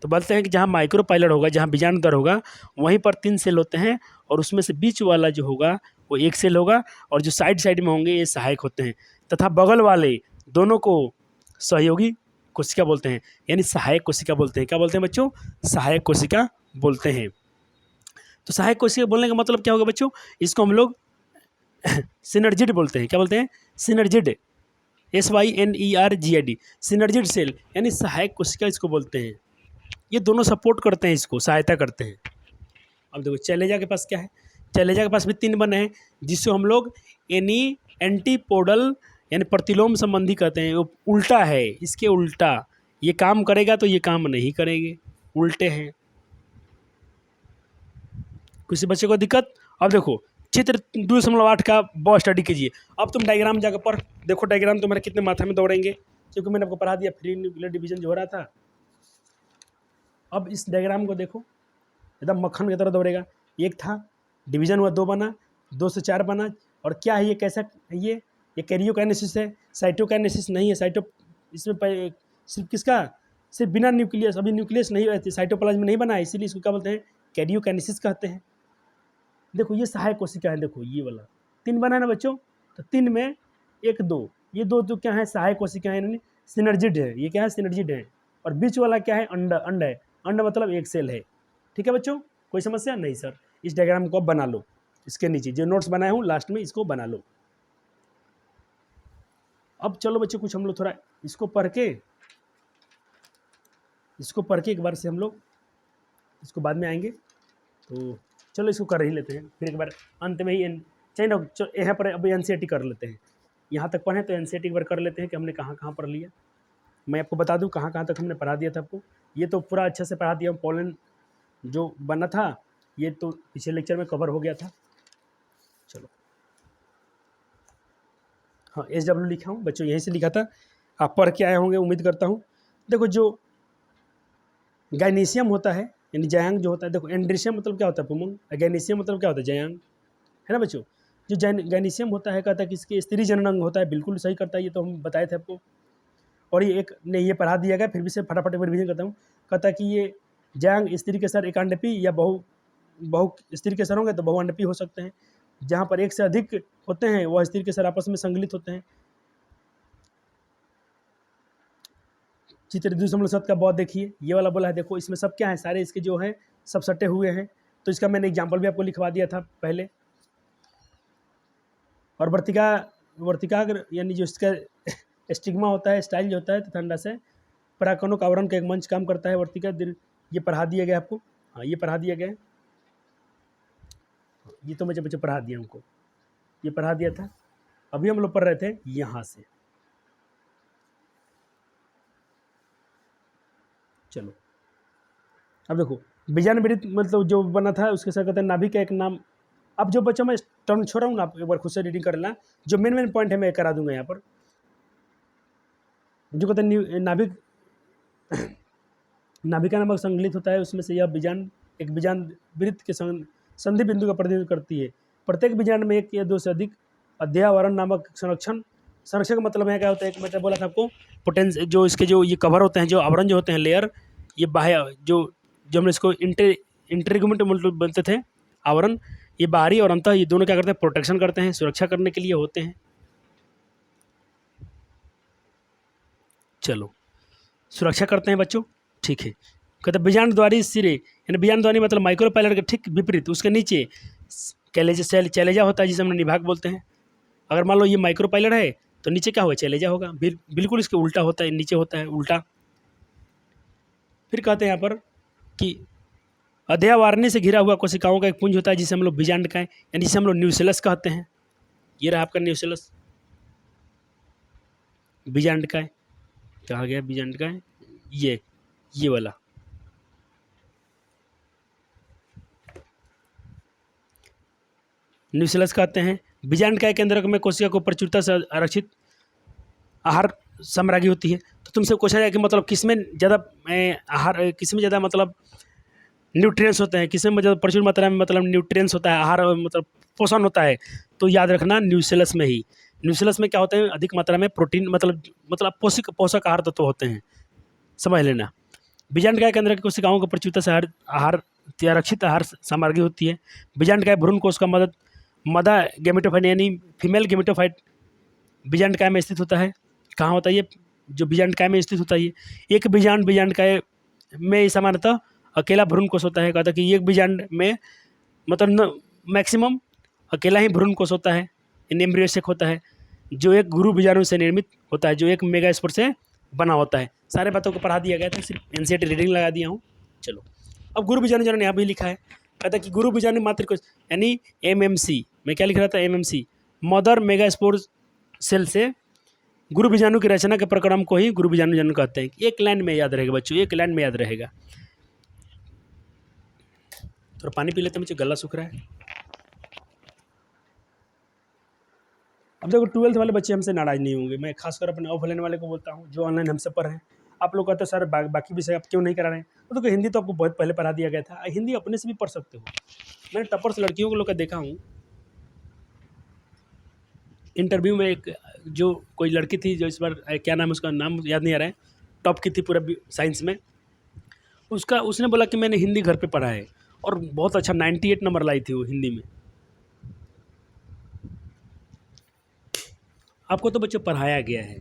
तो बोलते हैं कि जहाँ माइक्रोपाइलर होगा, जहाँ बीजाणु दर होगा, वहीं पर 3 सेल होते हैं, और उसमें से बीच वाला जो होगा वो 1 सेल होगा, और जो साइड में होंगे ये सहायक होते हैं, तथा बगल वाले दोनों को सहयोगी कोशिका बोलते हैं, यानी सहायक कोशिका बोलते हैं। क्या बोलते हैं बच्चों, सहायक कोशिका बोलते हैं। तो सहायक कोशिका बोलने का मतलब क्या होगा बच्चों, इसको हम लोग सिनर्जिड बोलते हैं। क्या बोलते हैं, सिनर्जिड, SYNERGID, सिनर्जिड सेल यानी सहायक कोशिका इसको बोलते हैं। ये दोनों सपोर्ट करते हैं, इसको सहायता करते हैं। अब देखो चैलेजा के पास क्या है, चैलेजा के पास भी 3 बने हैं, जिसको हम लोग एंटीपोडल यानी प्रतिलोम संबंधी कहते हैं। वो उल्टा है, इसके उल्टा, ये काम करेगा तो ये काम नहीं करेंगे, उल्टे हैं। किसी बच्चे को दिक्कत। अब देखो चित्र 2.8 का बहुत स्टडी कीजिए। अब तुम डायग्राम जाकर पढ़, देखो डायग्राम तुम्हारे कितने माथा में दौड़ेंगे, क्योंकि मैंने आपको पढ़ा दिया फ्री न्यूक्लियर डिवीजन जो हो रहा था। अब इस डायग्राम को देखो, एकदम मक्खन की तरह दौड़ेगा। 1 था, डिवीजन हुआ, 2 बना, 2 से 4 बना, और क्या है ये, कैसा ये कैरियोकाइनेसिस है, साइटोकाइनेसिस नहीं है। इसमें सिर्फ किसका, सिर्फ बिना न्यूक्लियस, अभी न्यूक्लियस नहीं रहती, साइटोप्लाज्म नहीं बना है, इसीलिए इसको क्या बोलते हैं, कैरियोकाइनेसिस कहते हैं। देखो ये सहायक कोशिका है, देखो ये वाला 3 बना है ना बच्चों, तो 3 में 1 2, ये 2 क्या है, सहायक कोशिका है, यानी सिनर्जिड है, ये क्या है, सिनर्जिड है। और बीच वाला क्या है, अंड, अंड है, अंड मतलब एक सेल है। ठीक है बच्चों, कोई समस्या नहीं सर। इस डायग्राम को आप बना लो, इसके नीचे जो नोट्स बनाया हूँ लास्ट में इसको बना लो। अब चलो बच्चों कुछ हम लोग थोड़ा इसको पढ़ के एक बार से हम लोग इसको बाद में आएंगे, तो चलो इसको कर ही लेते हैं, फिर एक बार अंत में ही चाहिए ना, यहाँ पर अभी एनसीईआरटी कर लेते हैं। यहाँ तक पढ़ें तो एनसीईआरटी एक बार कर लेते हैं कि हमने कहाँ कहाँ पढ़ लिया। मैं आपको बता दूँ कहाँ कहाँ तक हमने पढ़ा दिया था आपको। ये तो पूरा अच्छे से पढ़ा दिया, पोलन जो बना था ये तो पिछले लेक्चर में कवर हो गया था। चलो हाँ, SW लिखा हूँ बच्चों, यहीं से लिखा था, आप पढ़ के आए होंगे उम्मीद करता हूँ। देखो जो गाइनीशियम होता है यानी जयांग जो होता है, देखो एंड्रीशियम मतलब क्या होता है पुमंग, गैनीशियम मतलब क्या होता है जयांग, है ना बच्चों। जो गैनीशियम होता है कहता है कि इसके स्त्री जनन अंग होता है, बिल्कुल सही करता है, ये तो हम बताए थे आपको। और ये एक ने ये पढ़ा दिया गया, फिर भी से फटाफट रिवीजन करता हूँ। कहता है कि ये जयांग स्त्री के सर एकांडपी या बहु स्त्री के सर होंगे तो बहुअंडपी हो सकते हैं। जहाँ पर एक से अधिक होते हैं वह स्त्री के सर आपस में संगलित होते हैं। चित्र 2.7 का बहुत देखिए, ये वाला बोला है, देखो इसमें सब क्या है, सारे इसके जो है सब सटे हुए हैं। तो इसका मैंने एग्जाम्पल भी आपको लिखवा दिया था पहले। और वर्तिका यानी जो इसका स्टिग्मा होता है, स्टाइल जो होता है तथा अंडा से परागकणों का आवरण का एक मंच काम करता है वर्तिका, ये पढ़ा दिया गया आपको। हाँ ये पढ़ा दिया गया, ये तो मुझे बच्चे पढ़ा दिया हमको, ये पढ़ा दिया था। अभी हम लोग पढ़ रहे थे यहाँ से। चलो अब देखो बीजाणुवृत्त मतलब जो बना था उसके साथ कहते हैं नाभिक का एक नाम। अब जो बच्चों मैं टर्न छोड़ रहा हूँ ना, आप एक बार खुद से रीडिंग कर लेना, जो मेन पॉइंट है मैं करा दूंगा यहाँ पर। जो कहते हैं नाभिक नाभिका नामक संगलित होता है, उसमें से यह एक बीजाणुवृत्त के संधि बिंदु का प्रतिनिधित्व करती है। प्रत्येक बीजाणु में एक या दो से अधिक अध्यावरण नामक संरक्षण का मतलब है क्या होता है, एक मतलब बोला था आपको पोटेंस, जो इसके जो ये कवर होते हैं, जो आवरण जो होते हैं लेयर, ये बाह्य जो हमने इसको इंटरगुमेंट बनते थे आवरण, ये बाहरी और अंतः ये दोनों क्या करते हैं, प्रोटेक्शन करते हैं, सुरक्षा करने के लिए होते हैं। चलो सुरक्षा करते हैं बच्चों, ठीक है। कहते बीजाणुद्वारी सिरे यानी बीजाणुद्वारी मतलब माइक्रोपाइलर के ठीक विपरीत उसके नीचे चैलेजा होता है जिसे हम निभाग बोलते हैं। अगर मान लो ये माइक्रोपाइलर है तो नीचे क्या होगा, चैलेजा होगा, बिल्कुल इसके उल्टा होता है, नीचे होता है उल्टा। फिर कहते हैं यहाँ पर कि अध्यावारणी से घिरा हुआ कोशिकाओं का एक पुंज होता है जिसे हम लोग बीजांडकाएं यानी जिसे हम लोग न्यूसेलस कहते हैं। ये रहा आपका न्यूसेलस, बीजांडकाएं कहा गया, बीजांडकाएं ये वाला। न्यूसेलस कहते हैं। बीजांडकाय के अंदर में कोशिका को प्रचुरता से आरक्षित आहार साम्राज्ञी होती है। तो तुमसे पूछा जाए कि मतलब किसमें ज़्यादा आहार, किसमें ज़्यादा मतलब न्यूट्रिएंट्स होते हैं, किसमें ज़्यादा प्रचुर मात्रा में मतलब न्यूट्रिएंट्स होता है, आहार मतलब पोषण होता है, तो याद रखना न्यूसेलस में ही। न्यूसेलस में क्या होता है, अधिक मात्रा में प्रोटीन मतलब पोषक आहार तत्व होते हैं, समझ लेना। बीजांडकाय के अंदर की कोशिकाओं को प्रचुरता से आहार आरक्षित आहार सामग्री होती है। बीजांडकाय भ्रूण कोश का मदा गेमेटोफाइट यानी फीमेल गेमेटोफाइट बीजांडकाय में स्थित होता है। कहाँ होता है ये, जो बीजांडकाय में स्थित होता है ये। एक बीजांडकाय में सामान्यतः अकेला भ्रूण कोश होता है। कहता है कि एक बीजांड में मतलब मैक्सिमम अकेला ही भ्रूण कोश होता है, एम्ब्रियोसेक होता है, जो एक गुरु बीजाणु से निर्मित होता है, जो एक मेगास्पोर से बना होता है। सारे बातों को पढ़ा दिया गया था, सिर्फ एनसीईआरटी रीडिंग लगा दिया हूँ। चलो अब गुरु बीजाणु जो यहाँ भी लिखा है, कहता है कि गुरु बीजाणु मात्र कोश यानी एमएमसी, मैं क्या लिख रहा था, एमएमसी मदर मेगास्पोर सेल से गुरु बीजाणु की रचना के प्रक्रम को ही गुरु बीजाणु कहते हैं। एक लाइन में याद रहेगा बच्चों, एक लाइन में याद रहेगा। थोड़ा पानी पी लेते हैं, मुझे गला सूख रहा है। अब देखो 12th वाले बच्चे हमसे नाराज नहीं होंगे, मैं खासकर अपने ऑफलाइन वाले को बोलता हूँ जो ऑनलाइन हमसे पढ़ रहे हैं। आप लोग कहते हो सर बाकी विषय आप क्यों नहीं करा रहे हैं, तो हिंदी तो आपको बहुत पहले पढ़ा दिया गया था, हिंदी अपने से भी पढ़ सकते हो। मैंने टपर्स लड़कियों को लोग का देखा हूँ, इंटरव्यू में एक जो कोई लड़की थी जो इस बार क्या नाम, उसका नाम याद नहीं आ रहा है, टॉप की थी पूरा साइंस में, उसने बोला कि मैंने हिंदी घर पे पढ़ा है और बहुत अच्छा 98 नंबर लाई थी वो हिंदी में। आपको तो बच्चों पढ़ाया गया है,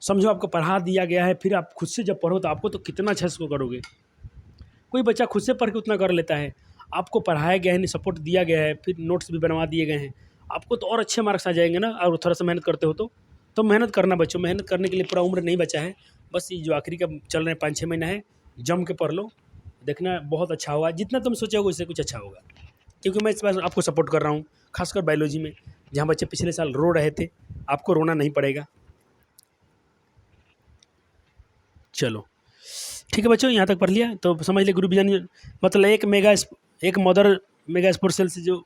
समझो आपको पढ़ा दिया गया है, फिर आप खुद से जब पढ़ो तो आपको तो कितना अच्छा इसको करोगे। कोई बच्चा खुद से पढ़ के उतना कर लेता है, आपको पढ़ाया गया है, नहीं सपोर्ट दिया गया है, फिर नोट्स भी बनवा दिए गए हैं, आपको तो और अच्छे मार्क्स आ जाएंगे ना। और थोड़ा सा मेहनत करते हो तो मेहनत करना बच्चों, मेहनत करने के लिए पूरा उम्र नहीं बचा है। बस ये जो आखिरी का चल रहे हैं 5-6 महीना है, जम के पढ़ लो, देखना बहुत अच्छा होगा। जितना तुम सोचे हो उससे कुछ अच्छा होगा, क्योंकि मैं इस बार आपको सपोर्ट कर रहा हूँ, खासकर बायोलॉजी में, जहाँ बच्चे पिछले साल रो रहे थे, आपको रोना नहीं पड़ेगा। चलो ठीक है बच्चों, यहाँ तक पढ़ लिया तो समझ ले ग्रुप बीजाणु मतलब एक मदर मेगा स्पोर सेल से जो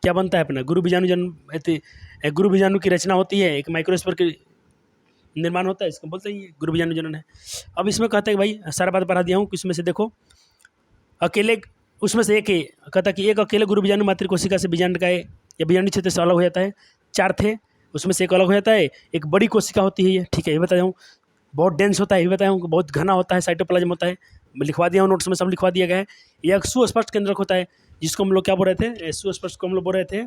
क्या बनता है अपना गुरु बीजाणु गुरु बीजाणु की रचना होती है, एक माइक्रोस्पोर की निर्माण होता है, इसको बोलते हैं गुरु बीजाणु जनन है। अब इसमें कहते हैं भाई सारा बात पढ़ा दिया हूँ, इसमें से देखो अकेले उसमें से एक ही कहता कि एक अकेले गुरु बीजाणु मातृ कोशिका से बीजांड का या बीजाणु क्षेत्र से अलग हो जाता है। 4 थे, उसमें से एक अलग हो जाता है, एक बड़ी कोशिका होती है ये, ठीक है, ये बताया हूँ। बहुत डेंस होता है, ये बताया हूँ, बहुत घना होता है, साइटोप्लाज्म होता है, लिखवा दिया हूँ नोट्स में, सब लिखवा दिया गया है। ये एक सुस्पष्ट केंद्रक होता है, जिसको हम लोग क्या बोल रहे थे, सुस्पष्ट को हम लोग बोल रहे थे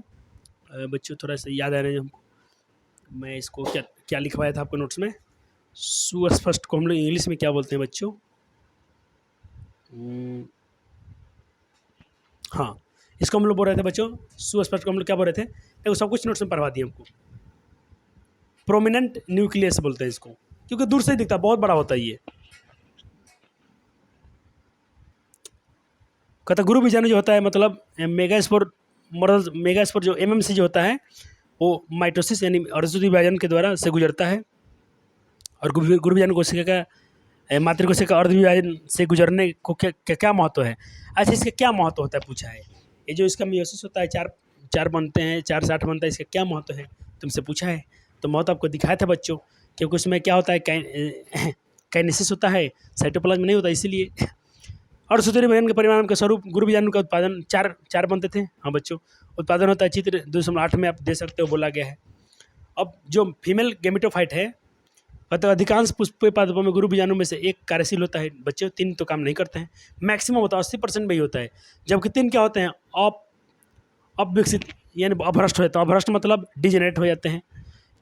बच्चों, थोड़ा सा याद आ रहे हैं हमको, मैं इसको क्या क्या लिखवाया था आपको नोट्स में। सुस्पष्ट को हम लोग इंग्लिश में क्या बोलते हैं बच्चों, हाँ, इसको हम लोग बोल रहे थे बच्चों, सुस्पष्ट को हम लोग क्या बोल रहे थे, देखो सब कुछ नोट्स में पढ़वा दिए हमको। प्रोमिनेंट न्यूक्लियस बोलते हैं इसको, क्योंकि दूर से ही दिखता है, बहुत बड़ा होता है ये। कहता गुरु बीजाणु जो होता है मतलब मेगास्पोर जो एमएमसी जो होता है वो माइटोसिस यानी अर्धसूत्रीय विभाजन के द्वारा से गुजरता है। और गुरु बीजाणु कोशिका का मातृ कोशिका का अर्ध विभाजन से गुजरने को क्या महत्व है। अच्छा, इसका क्या महत्व होता है पूछा है, ये जो इसका मियोसिस होता है, चार बनते हैं, 4 से 8 बनता है, इसका क्या महत्व है तुमसे पूछा है। तो महत्व आपको दिखाया था बच्चों, क्योंकि उसमें क्या होता है, काइनेसिस होता है, साइटोप्लाज्म नहीं होता, इसीलिए। और सूत्री विभाजन के परिणाम के स्वरूप गुरु बीजाणु का उत्पादन चार बनते थे। हाँ बच्चों, उत्पादन होता है, चित्र 2.8 में आप दे सकते हो, बोला गया है। अब जो फीमेल गेमेटोफाइट है, मतलब अधिकांश पुष्पीय पादपों में गुरु बीजाणु में से एक कार्यशील होता है बच्चों, 3 तो काम नहीं करते हैं, मैक्सिमम होता है 80% में ही होता है, जबकि 3 क्या होते हैं, अविकसित यानी अभ्रष्ट हो जाता है। अभ्रष्ट मतलब डिजेनरेट हो जाते हैं,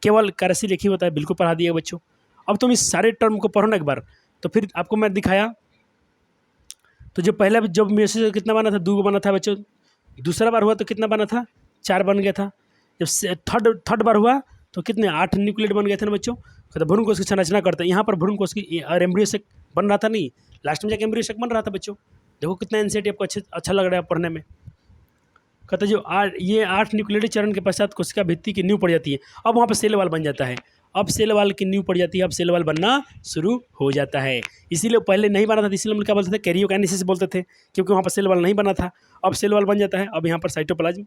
केवल कार्यशील एक ही होता है। बिल्कुल पढ़ा दिया बच्चों। अब तुम इस सारे टर्म को पढ़ो ना एक बार, तो फिर आपको मैं दिखाया, तो जो पहला जब मियोसिस कितना बना था, 2 बना था बच्चों, दूसरा बार हुआ तो कितना बना था, 4 बन गया था। जब थर्ड बार हुआ तो कितने 8 न्यूक्लियड बन गए थे ना बच्चों। तो भ्रूण कोश की संरचना करते हैं, यहाँ पर भ्रूण कोश की और एम्ब्रियो सेक बन रहा था, नहीं लास्ट में जाकर एम्ब्रियो सेक बन रहा था बच्चों। देखो कितना एनसीईआरटी आपको अच्छा लग रहा है पढ़ने में। कहते जो ये 8 न्यूक्लियड चरण के पश्चात कोशिका भित्ति की नींव पड़ जाती है, अब वहाँ पर सेल वाल बन जाता है। अब सेल वाल की नींव पड़ जाती है, अब सेल वाल बनना शुरू हो जाता है। इसीलिए पहले नहीं बना था, इसीलिए हम क्या बोलते थे, कैरियोकाइनेसिस बोलते थे, क्योंकि वहाँ पर सेल वाल नहीं बना था। अब सेल वाल बन जाता है, अब यहाँ पर साइटोप्लाज्म,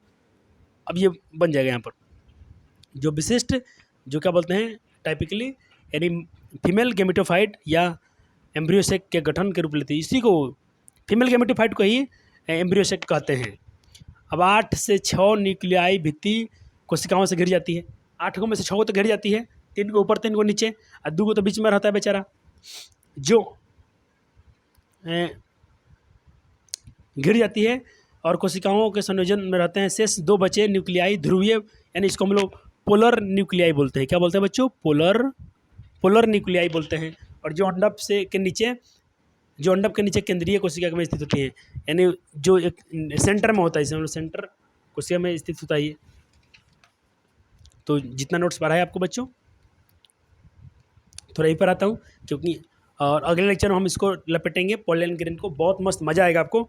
अब ये बन जाएगा। यहाँ पर जो विशिष्ट जो क्या बोलते हैं टाइपिकली, यानी फीमेल गेमेटोफाइट या एम्ब्रियोसेक के गठन के रूप लेती है, इसी को फीमेल गेमेटोफाइट को ही एम्ब्रियोसेक कहते हैं। अब 8 से 6 न्यूक्लियाई भित्ति कोशिकाओं से घिर जाती है, 8 को में से 6 को तो घिर जाती है, 3 को ऊपर 3 को नीचे, और 2 को तो बीच में रहता है बेचारा, जो घिर जाती है। और कोशिकाओं के संयोजन में रहते हैं शेष 2 बचे न्यूक्लियाई ध्रुवीय, यानी इसको हम लोग पोलर न्यूक्लियाई बोलते हैं। क्या बोलते हैं बच्चों, पोलर न्यूक्लियाई बोलते हैं। और जो अंडप के नीचे केंद्रीय कोशिका में स्थित होती है, यानी जो एक सेंटर में होता है, इसे हम लोग सेंटर कोशिका में स्थित होता है। तो जितना नोट्स पढ़ा है आपको बच्चों, थोड़ा ही पढ़ाता हूँ, क्योंकि और अगले लेक्चर में हम इसको लपेटेंगे पोलन ग्रेन को, बहुत मस्त मज़ा आएगा आपको।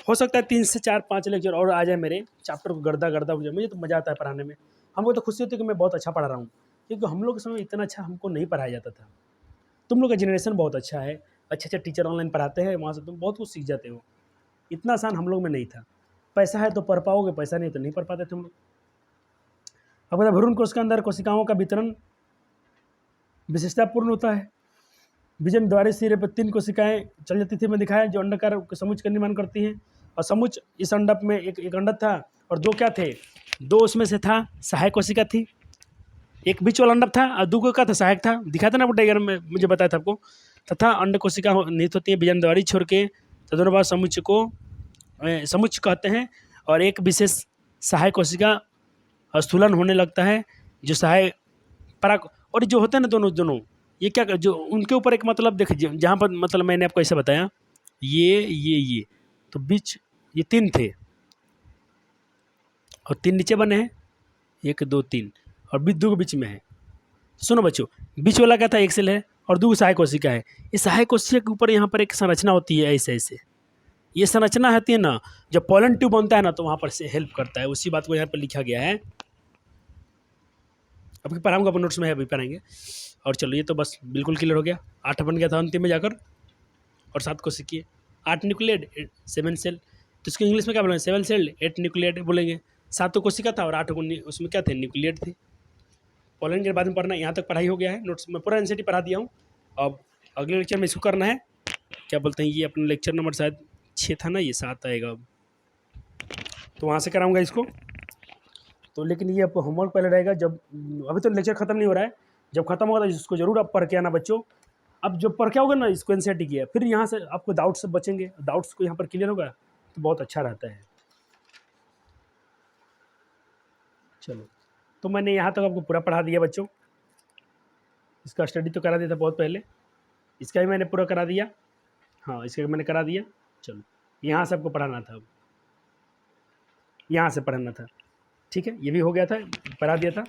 हो सकता है 3 से 4-5 लेक्चर और आ जाए मेरे चैप्टर को गर्दा हो जाए, मुझे तो मज़ा आता है पढ़ाने में। हमको तो खुशी होती है कि मैं बहुत अच्छा पढ़ा रहा हूँ, क्योंकि हम लोग के समय इतना अच्छा हमको नहीं पढ़ाया जाता था। तुम लोग का जनरेशन बहुत अच्छा है, अच्छे टीचर ऑनलाइन पढ़ाते हैं, वहाँ से तुम बहुत कुछ सीख जाते हो। इतना आसान हम लोग में नहीं था। पैसा है तो पढ़ पाओगे, पैसा नहीं तो नहीं पढ़ पाते तुम लोग। अब बता, भ्रूण कोश के अंदर कोशिकाओं का वितरण विशेषतापूर्ण होता है। बीजन द्वारे सिरे पर 3 कोशिकाएं चल जाती थी, मैं दिखाया, जो अंडाकार समुच्च का निर्माण करती हैं। और समुच्च इस अंडप में एक अंडक था, और 2 क्या थे, 2 उसमें से था सहायक कोशिका थी, एक बीच वाला अंडक था, और 2 को क्या था, सहायक था। दिखा था ना वो डायग्राम में, मुझे बताया था आपको। तथा अंड कोशिका निहित होती है बीजन द्वारी छोड़ के, दोनों बाद समुच्च को समुच्च कहते हैं। और एक विशेष सहायक कोशिका स्थूलन होने लगता है, जो सहायक पराग, और जो होता है ना दोनों दोनों, ये क्या जो उनके ऊपर एक मतलब देखिए जहाँ पर मतलब मैंने आपको ऐसा बताया, ये तो बीच ये 3 थे और 3 नीचे बने हैं, 1 2 3 और बीच 2 के बीच में है। सुनो बच्चों, बीच वाला क्या था, एक सेल है और 2 सहायक कोशिका है। इस सहायक कोशिका के ऊपर यहाँ पर एक संरचना होती है ऐसे ऐसे, ये संरचना होती है ना, जब पोलन ट्यूब बनता है ना तो वहाँ पर से हेल्प करता है, उसी बात को यहाँ पर लिखा गया है। अभी पढ़ाऊंगा, अपन नोट्स में है, अभी पढ़ाएंगे। और चलो ये तो बस बिल्कुल क्लियर हो गया, 8 बन गया था अंतिम में जाकर, और 7 को सीखिए। 8 न्यूक्लियड 7 सेल, तो इसको इंग्लिश में क्या बोलेंगे, 7 सेल 8 न्यूक्लियड बोलेंगे। 7 तो कोशिका था और 8 उसमें क्या थे, न्यूक्लियड थे। पोलन के बाद में पढ़ना, यहाँ तक पढ़ाई हो गया है, नोट्स में पूरा एनसीईआरटी पढ़ा दिया हूँ। अब अगले लेक्चर में इसको करना है, क्या बोलते हैं, ये अपना लेक्चर नंबर शायद 6 था ना, ये 7 आएगा अब, तो वहाँ से कराऊंगा इसको। तो लेकिन ये आपको होमवर्क पहले रहेगा, जब अभी तो लेक्चर खत्म नहीं हो रहा है, जब खत्म होगा तो इसको जरूर आप पढ़ के आना बच्चों। अब जब पढ़ के आओगे ना इसको एनसीईआरटी किया, फिर यहाँ से आपको डाउट्स सब बचेंगे, डाउट्स को यहाँ पर क्लियर होगा तो बहुत अच्छा रहता है। चलो, तो मैंने यहाँ तक आपको पूरा पढ़ा दिया बच्चों, इसका स्टडी तो करा दिया था बहुत पहले, इसका भी मैंने पूरा करा दिया, हाँ इसका मैंने करा दिया। चलो, यहाँ से आपको पढ़ाना था, अब यहाँ से पढ़ाना था, ठीक है, ये भी हो गया था, पढ़ा दिया था।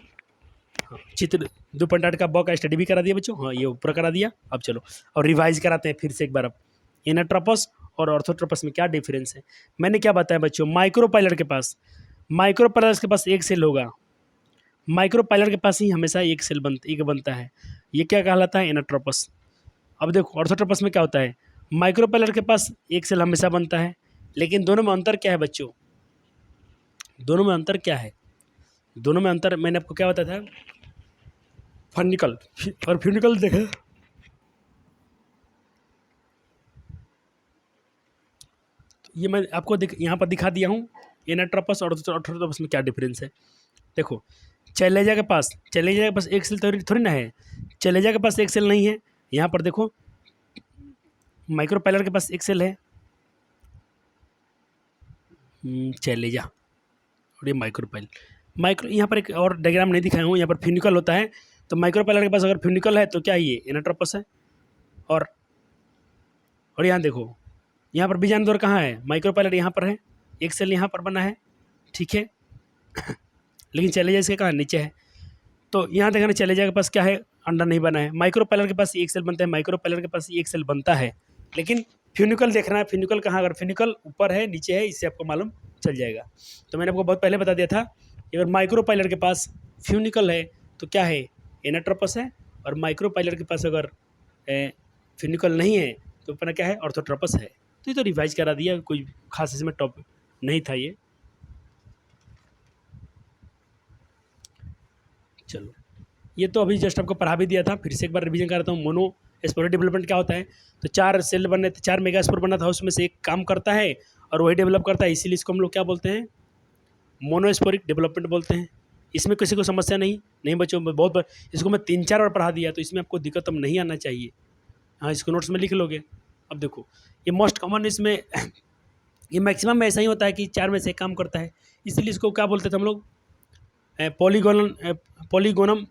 हाँ, चित्र 2.8 का बॉक का स्टडी भी करा दिया बच्चों, हाँ ये पूरा करा दिया। अब चलो और रिवाइज कराते हैं फिर से एक बार। अब इनरट्रोपस और ऑर्थोट्रोपस में क्या डिफरेंस है, मैंने क्या बताया बच्चों, माइक्रोपाइलर के पास एक सेल होगा, माइक्रोपाइलर के पास ही हमेशा एक सेल बनता है, ये क्या कहलाता है, इनरट्रोपस। अब देखो ऑर्थोट्रोपस में क्या होता है, माइक्रोपाइलर के पास एक सेल हमेशा बनता है, लेकिन दोनों में अंतर क्या है बच्चों, दोनों में अंतर क्या है, दोनों में अंतर मैंने आपको क्या बताया था, फर्निकल और फ्यूनिकल देखे, ये मैं आपको यहाँ पर दिखा दिया हूँ, इनरट्रोपस और ऑर्थोट्रोपस में क्या डिफरेंस है। देखो चैलेजा के पास एक सेल थोड़ी ना है, चैलेजा के पास एक सेल नहीं है, यहाँ पर देखो माइक्रोपाइलर के पास एक सेल है, चैलेजा और ये माइक्रो यहाँ पर एक और डायग्राम नहीं दिखाया हूँ, यहाँ पर फ्यूनिकल होता है, तो माइक्रोपाइलर के पास अगर फ्यूनिकल है तो क्या ये इनरट्रोपस है। और यहाँ देखो, यहाँ पर बीजाणु द्वार कहाँ है, माइक्रोपाइलर यहाँ पर है, एक सेल यहाँ पर बना है, ठीक है लेकिन चैलेजा इसके कहाँ नीचे है, तो यहाँ देखना चैलेजा के पास क्या है, अंडा नहीं बना है, माइक्रोपाइलर के पास एक सेल बनता है, माइक्रोपाइलर के पास एक सेल बनता है, लेकिन फ्यूनिकल देखना है, फ्यूनिकल कहाँ, अगर फ्यूनिकल ऊपर है नीचे है, इससे आपको मालूम चल जाएगा। तो मैंने आपको बहुत पहले बता दिया था, अगर माइक्रोपाइलर के पास फ्यूनिकल है तो क्या है, इनरट्रोपस है, और माइक्रोपाइलर के पास अगर फ्यूनिकल नहीं है तो अपना क्या है, ऑर्थोट्रोपस है। तो ये तो रिवाइज करा दिया, कोई खास इसमें टॉपिक नहीं था ये। चलो, ये तो अभी जस्ट आपको पढ़ा भी दिया था, फिर से एक बार रिवीजन कराता हूँ। मोनो स्पोर डेवलपमेंट क्या होता है, तो 4 सेल बनने थे, 4 मेगा स्पोर बना था, उसमें से एक काम करता है और वही डेवलप करता है, इसीलिए इसको हम लोग क्या बोलते हैं, मोनोस्पोरिक डेवलपमेंट बोलते हैं। इसमें किसी को समस्या नहीं बच्चों, बहुत बार इसको मैं 3-4 बार पढ़ा दिया, तो इसमें आपको दिक्कत नहीं आना चाहिए, हाँ इसको नोट्स में लिख लोगे। अब देखो ये मोस्ट कॉमन इसमें ये मैक्सिमम में ऐसा ही होता है कि 4 में से एक काम करता है, इसीलिए इसको क्या बोलते थे हम लोग, पॉलीगोनम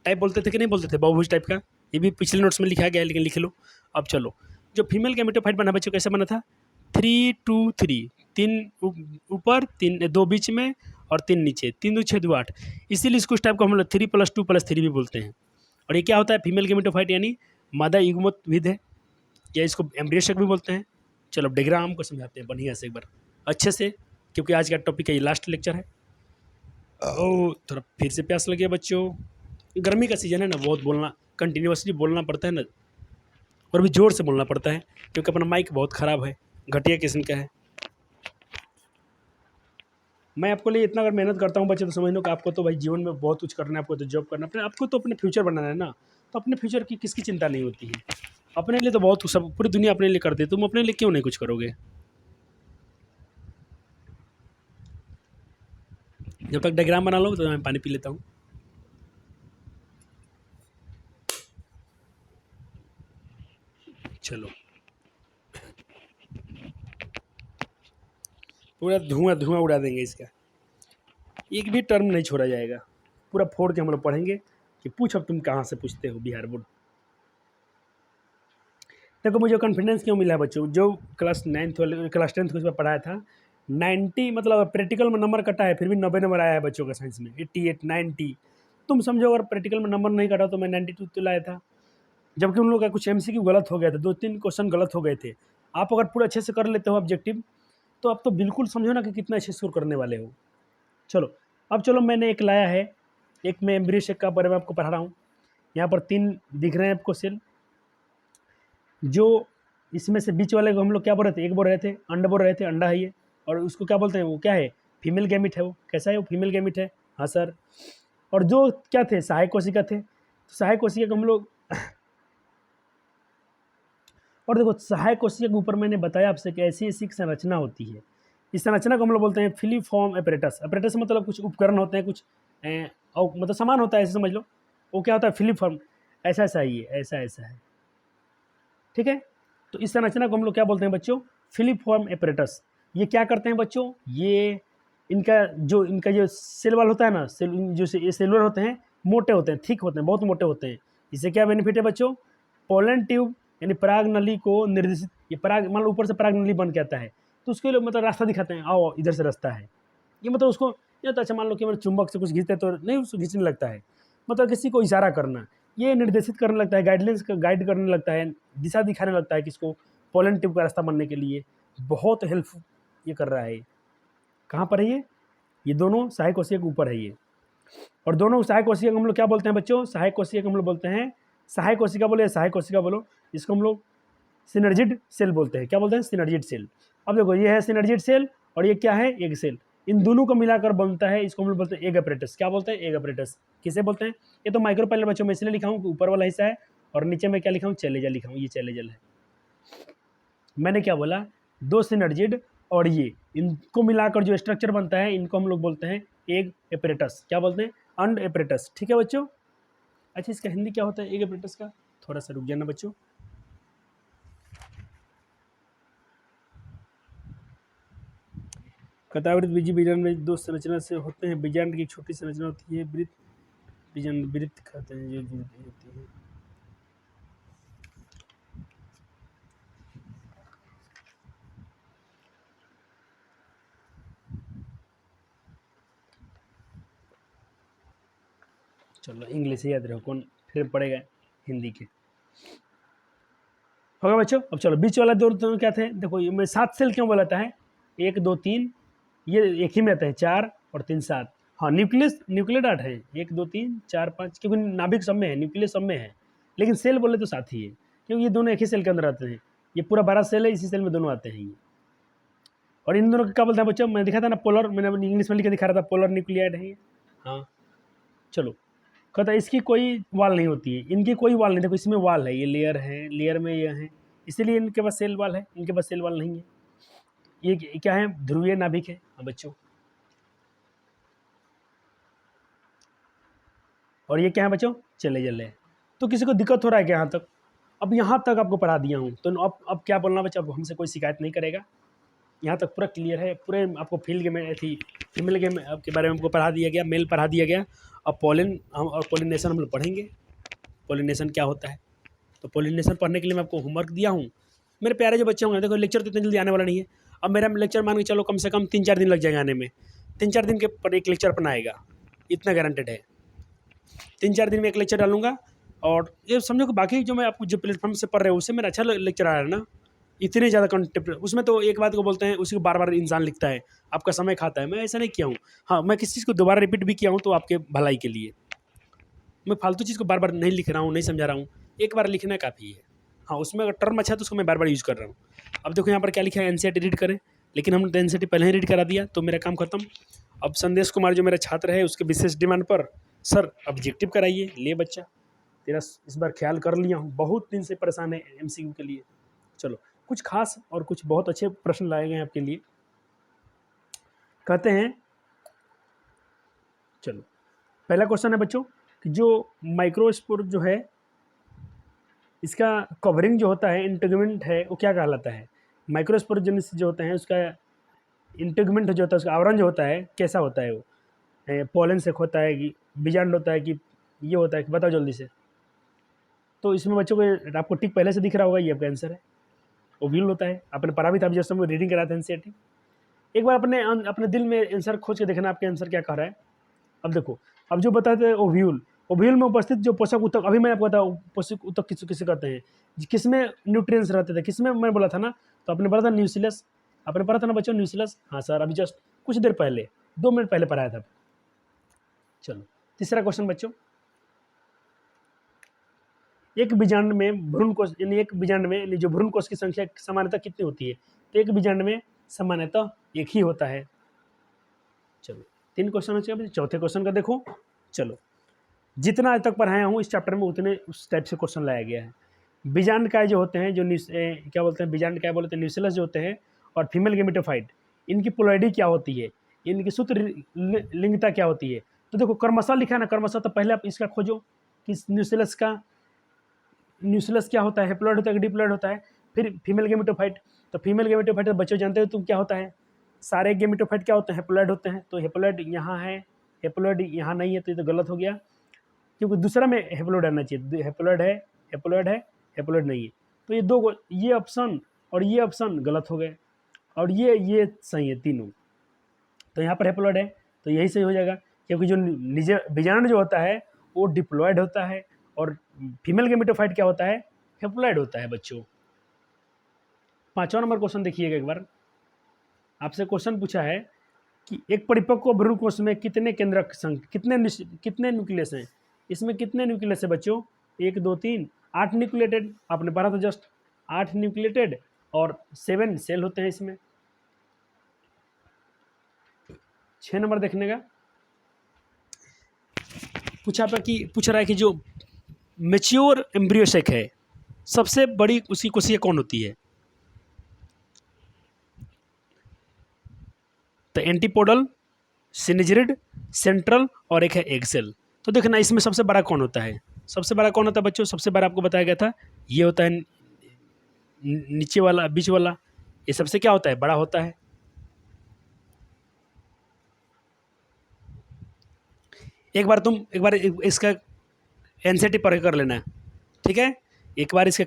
टाइप बोलते थे कि नहीं बोलते थे, बहुभुज टाइप का, ये भी पिछले नोट्स में लिखा गया है, लेकिन लिख लो। अब चलो, जो फीमेल गैमेटोफाइट बना बच्चों कैसे बना था, 3-2-3, 3 ऊपर 2 बीच में और 3 नीचे, 3 2 6 2 8, इसीलिए इसको इस टाइप को हम लोग 3+2+3 भी बोलते हैं। और ये क्या होता है, फीमेल गैमेटोफाइट यानी मादा युग्मोत्भिद है, या इसको एम्ब्रियोशक भी बोलते हैं। चलो डायग्राम को समझाते हैं बढ़िया से एक बार अच्छे से, क्योंकि आज का टॉपिक का ये लास्ट लेक्चर है। थोड़ा फिर से प्यास लगे बच्चों, गर्मी का सीज़न है ना, बहुत बोलना कंटिन्यूसली बोलना पड़ता है ना, और भी ज़ोर से बोलना पड़ता है, क्योंकि अपना माइक बहुत ख़राब है, घटिया किस्म का है। मैं आपको लिए इतना अगर मेहनत करता हूँ बच्चे, तो समझ लो कि आपको तो भाई जीवन में बहुत कुछ करना है, आपको तो जॉब करना है, आपको तो अपने फ्यूचर बनाना है ना, तो अपने फ्यूचर की किसकी चिंता नहीं होती है, अपने लिए तो बहुत सब, पूरी दुनिया अपने लिए करती है, तुम अपने लिए क्यों नहीं कुछ करोगे। जब तक डायग्राम बना लो तो मैं पानी पी लेता हूँ। चलो, पूरा धुआं उड़ा देंगे इसका, एक भी टर्म नहीं छोड़ा जाएगा, पूरा फोड़ के हम लोग पढ़ेंगे। कि पूछ अब तुम कहाँ से पूछते हो बिहार बोर्ड। देखो मुझे कॉन्फिडेंस क्यों मिला बच्चों, जो क्लास 9th वाले क्लास 10th को इसमें पढ़ाया था 90 मतलब प्रैक्टिकल में नंबर कटा है फिर भी 90 नंबर आया है बच्चों का साइंस में 88 90। तुम समझो अगर प्रैक्टिकल में नंबर नहीं कटा तो मैं 92 तो लाया था, जबकि उन लोगों का कुछ एमसीक्यू गलत हो गया था, 2-3 क्वेश्चन गलत हो गए थे। आप अगर पूरा अच्छे से कर लेते हो ऑब्जेक्टिव तो आप तो बिल्कुल समझो ना कि कितना अच्छे स्कोर करने वाले हो। चलो अब चलो मैंने एक लाया है, एक मैं एम्ब्रियो शेक का बारे में आपको पढ़ा रहा हूँ। यहाँ पर 3 दिख रहे हैं आपको सेल, जो इसमें से बीच वाले को हम लोग क्या बोल रहे थे, एक बोल रहे थे अंडा बोल रहे थे, अंडा है ये, और उसको क्या बोलते हैं, वो क्या है, फीमेल गैमिट है। वो कैसा है, वो फीमेल गैमिट है, हाँ सर। और जो क्या थे, सहायक कोशिका थे, तो सहायक कोशिका को हम लोग और देखो सहायक कोशिका के ऊपर मैंने बताया आपसे कि ऐसी ऐसी संरचना होती है, इस संरचना को हम लोग बोलते हैं फिलीफॉर्म एपरेटस। एपरेटस मतलब कुछ उपकरण होते हैं, कुछ और मतलब सामान होता है, ऐसे समझ लो। वो क्या होता है, फिलीफॉर्म, ऐसा ऐसा ही है, ऐसा ऐसा है, ठीक है। तो इस संरचना को हम लोग क्या बोलते हैं बच्चों, फिलीफॉर्म एपरेटस। ये क्या करते हैं बच्चों, ये इनका जो सेल वाल होता है ना, ये सेलुलर होते हैं, मोटे होते हैं, थिक होते हैं, बहुत मोटे होते हैं। इससे क्या बेनिफिट है बच्चों, पोलन ट्यूब यानी पराग नली को निर्देशित, ये पराग मान लो ऊपर से पराग नली बन के आता है तो उसके लिए मतलब रास्ता दिखाते हैं, आओ इधर से रास्ता है, ये मतलब उसको ये तो अच्छा मान लो कि मैंने चुंबक से कुछ खींचते तो नहीं, उसको खींचने लगता है, मतलब किसी को इशारा करना, ये निर्देशित करने लगता है, गाइड करने लगता है, दिशा दिखाने लगता है किसको, पोलन ट्यूब का रास्ता बनने के लिए बहुत हेल्प ये कर रहा है। कहाँ पर है ये दोनों सहायक कोशिका के ऊपर है ये। और दोनों सहायक कोशिका को हम लोग क्या बोलते हैं बच्चों, सहायक कोशिका को हम लोग बोलते हैं, सहायक कोशिका बोले, सहायक कोशिका बोलो, इसको हम लोग सिनर्जिड सेल बोलते हैं। क्या बोलते हैं, सिनर्जिड सेल। अब देखो ये है सिनर्जिड सेल और ये क्या है, एग सेल। इन दोनों को मिलाकर बनता है, इसको हम लोग बोलते हैं एग अपरेटस। क्या बोलते हैं, एग अपरेटस। किसे बोलते हैं, ये तो माइक्रोपाइलर बच्चों में इसलिए लिखा हूँ कि ऊपर वाला हिस्सा है और नीचे में क्या लिखा हूँ, चैलेजल लिखा हूँ, ये चैलेजल है। मैंने क्या बोला, दो सिनर्जिड और ये इनको मिलाकर जो स्ट्रक्चर बनता है इनको हम लोग बोलते हैं एग एपरेटस। क्या बोलते हैं, अंड एपरेटस, ठीक है बच्चों। अच्छा इसका हिंदी क्या होता है एग एपरेटस का, थोड़ा सा रुक जाना बच्चों। कथावृत बीजी बीजांड में दो संरचना से होते हैं, बीजांड की एक छोटी संरचना होती है, वृत्त बीजांड, वृत्त कहते हैं जो होती है। चलो इंग्लिश याद रखो, कौन फिर पढ़ेगा हिंदी के, होगा बच्चों। अब चलो बीच वाला दोनों क्या थे, देखो ये मैं 7 सेल क्यों बोलाता है, 1 2 3, ये एक ही में आते हैं, 4 और 3 7। हाँ न्यूक्लियर डाट है 1 2 3 4 5, क्योंकि नाभिक सब में है, न्यूक्लियस सब में है, लेकिन सेल बोले तो साथ ही है, क्योंकि ये दोनों एक ही सेल के अंदर आते हैं। ये पूरा 12 सेल है, इसी सेल में दोनों आते हैं ये। और इन दोनों का क्या बोलते हैं बच्चों, मैं दिखा था ना पोलर, मैंने इंग्लिश में लिख के दिखा रहा था, पोलर न्यूक्लियाइड है ये। हाँ चलो, कहता है इसकी कोई वाल नहीं होती है, इनकी कोई वाल नहीं, देखो इसमें वाल है, ये लेयर है, लेयर में ये है, इसीलिए इनके पास सेल वाल है, इनके पास सेल वाल नहीं है। ये क्या है, ध्रुवीय नाभिक है। हाँ बच्चों, और ये क्या है बच्चों, चैलेजल है। तो किसी को दिक्कत हो रहा है क्या यहाँ तक, अब यहाँ तक आपको पढ़ा दिया हूँ तो अब क्या बोलना बच्चा, अब हमसे कोई शिकायत नहीं करेगा, यहाँ तक पूरा क्लियर है, पूरे आपको फील्ड में थी फीमेल के बारे में आपको पढ़ा दिया गया, मेल पढ़ा दिया गया। अब पोलिन और पोलिनेशन हम लोग पढ़ेंगे, पोलिनेशन क्या होता है। तो पोलिनेशन पढ़ने के लिए मैं आपको होमवर्क दिया हूँ। मेरे प्यारे जो बच्चे होंगे, देखो लेक्चर तो इतनी जल्दी आने वाला नहीं है। अब मेरा लेक्चर मान के चलो कम से कम 3-4 दिन लग जाएगा आने में, 3-4 दिन के पर एक लेक्चर अपना आएगा, इतना गारंटेड है। 3-4 दिन में एक लेक्चर डालूंगा, और ये समझो कि बाकी जो मैं आपको जो प्लेटफॉर्म से पढ़ रहे हो उससे मेरा अच्छा लेक्चर आ रहा है ना, इतने ज़्यादा कंटेंट उसमें, तो एक बात को बोलते हैं उसी को बार बार इंसान लिखता है, आपका समय खाता है। मैं ऐसा नहीं किया हूँ, हाँ मैं किसी चीज़ को दोबारा रिपीट भी किया हूँ तो आपके भलाई के लिए, मैं फालतू चीज़ को बार बार नहीं लिख रहा हूँ, नहीं समझा रहा हूँ, एक बार लिखना काफ़ी है। हाँ उसमें अगर टर्म अच्छा है तो उसको मैं बार बार यूज़ कर रहा हूँ। अब देखो यहाँ पर क्या लिखा है, एनसीईआरटी रीड करें, लेकिन हमने तो एनसीईआरटी पहले ही रीड करा दिया तो मेरा काम खत्म। अब संदेश कुमार जो मेरा छात्र है उसके विशेष डिमांड पर, सर ऑब्जेक्टिव कराइए, ले बच्चा तेरा इस बार ख्याल कर लिया हूँ, बहुत दिन से परेशान है एमसीक्यू के लिए। चलो कुछ खास और कुछ बहुत अच्छे प्रश्न लाए गए हैं आपके लिए। कहते हैं, चलो पहला क्वेश्चन है बच्चों कि जो माइक्रोस्पोर जो है इसका कवरिंग जो होता है, इंटेगुमेंट है, वो क्या कहलाता है। माइक्रोस्पोरोजेनिस जो होता है उसका इंटेगुमेंट जो होता है, उसका आवरण जो होता है कैसा होता है, वो पोलन से होता है कि बीजांड होता है कि ये होता है, बताओ जल्दी से। तो इसमें बच्चों को आपको टिक पहले से दिख रहा होगा, ये आपका आंसर है। ओव्यूल होता है, आपने पढ़ा भी था जब हम रीडिंग करा था एनसीईआरटी। एक बार अपने दिल में आंसर खोज के देखना आपके आंसर क्या कह रहा है। अब देखो, अब जो बताते हैं ओव्यूल, ओव्यूल में उपस्थित जो पोषक ऊतक, अभी मैं आपको बताऊँ पोषक ऊतक किसे कहते हैं, किसमें न्यूट्रिएंट्स रहते थे, किसमें मैं बोला था ना, तो आपने पढ़ा था न्यूक्लियस, आपने पढ़ा था ना बच्चों न्यूक्लियस। हाँ सर, अभी जस्ट कुछ देर पहले 2 मिनट पहले पढ़ाया था। चलो तीसरा क्वेश्चन बच्चों, एक बीजांड में भ्रूण कोष, यानी एक बीजांड में यानी जो भ्रूण कोष की संख्या सामान्यतः कितनी होती है, तो एक बीजांड में सामान्यतः एक ही होता है। चलो 3 क्वेश्चन हो चुके, चौथे क्वेश्चन का देखो। चलो जितना आज तक पढ़ाया हूँ इस चैप्टर में उतने उस टाइप से क्वेश्चन लाया गया है। बीजांड काय जो होते हैं, जो क्या बोलते हैं, बीजांड काय बोलते हैं, न्यूक्लियस जो होते हैं, और फीमेल गेमेटोफाइट, इनकी पोलैरिटी क्या होती है, इनकी सूत्र लिंगता क्या होती है। तो देखो क्रमशः लिखा है ना, क्रमशः, तो पहले आप इसका खोजो कि न्यूक्लियस क्या होता है, हैप्लॉइड होता है कि डिप्लॉइड होता है। फिर फीमेल गेमेटोफाइट, तो फीमेल गेमेटोफाइट बच्चों जानते हो तुम क्या होता है, सारे गेमेटोफाइट क्या होते हैं, हैप्लॉइड होते हैं। तो हैप्लॉइड यहाँ है, हैप्लॉइड यहाँ नहीं है, तो ये तो गलत हो गया, क्योंकि दूसरा में हैप्लॉइड आना चाहिए। हैप्लॉइड है, हैप्लॉइड है, हैप्लॉइड नहीं है। तो ये दो, ये ऑप्शन और ये ऑप्शन गलत हो गए, और ये सही है तीनों। तो यहाँ पर हैप्लॉइड है, तो यही सही हो जाएगा, क्योंकि जो बीजांड जो होता है वो डिप्लॉइड होता है, और फीमेल गेमेटोफाइट क्या होता है, हैप्लॉइड होता है बच्चों। 5वां नंबर क्वेश्चन देखिएगा एक बार, आपसे क्वेश्चन पूछा है कि एक परिपक्व भ्रूण कोष में कितने केंद्रक कितने न्यूक्लियस हैं। इसमें कितने न्यूक्लियस है बच्चों, 1 2 3 8 न्यूक्लिएटेड, आपने पढ़ा था जस्ट 8 न्यूक्लिएटेड, और 7 सेल होते हैं इसमें। 6 नंबर देखने का पूछ रहा है कि जो मैच्योर एम्ब्रियोसेक है, सबसे बड़ी उसकी कोशिका कौन होती है। तो एंटीपोडल, सिनेजरिड, सेंट्रल, और एक है एग सेल। तो देखना इसमें सबसे बड़ा कौन होता है, सबसे बड़ा कौन होता है बच्चों, सबसे बड़ा आपको बताया गया था, ये होता है नीचे वाला, बीच वाला, ये सबसे क्या होता है, बड़ा होता है। एक बार इसका एनसीईआरटी पढ़ कर लेना, ठीक है। एक बार इसका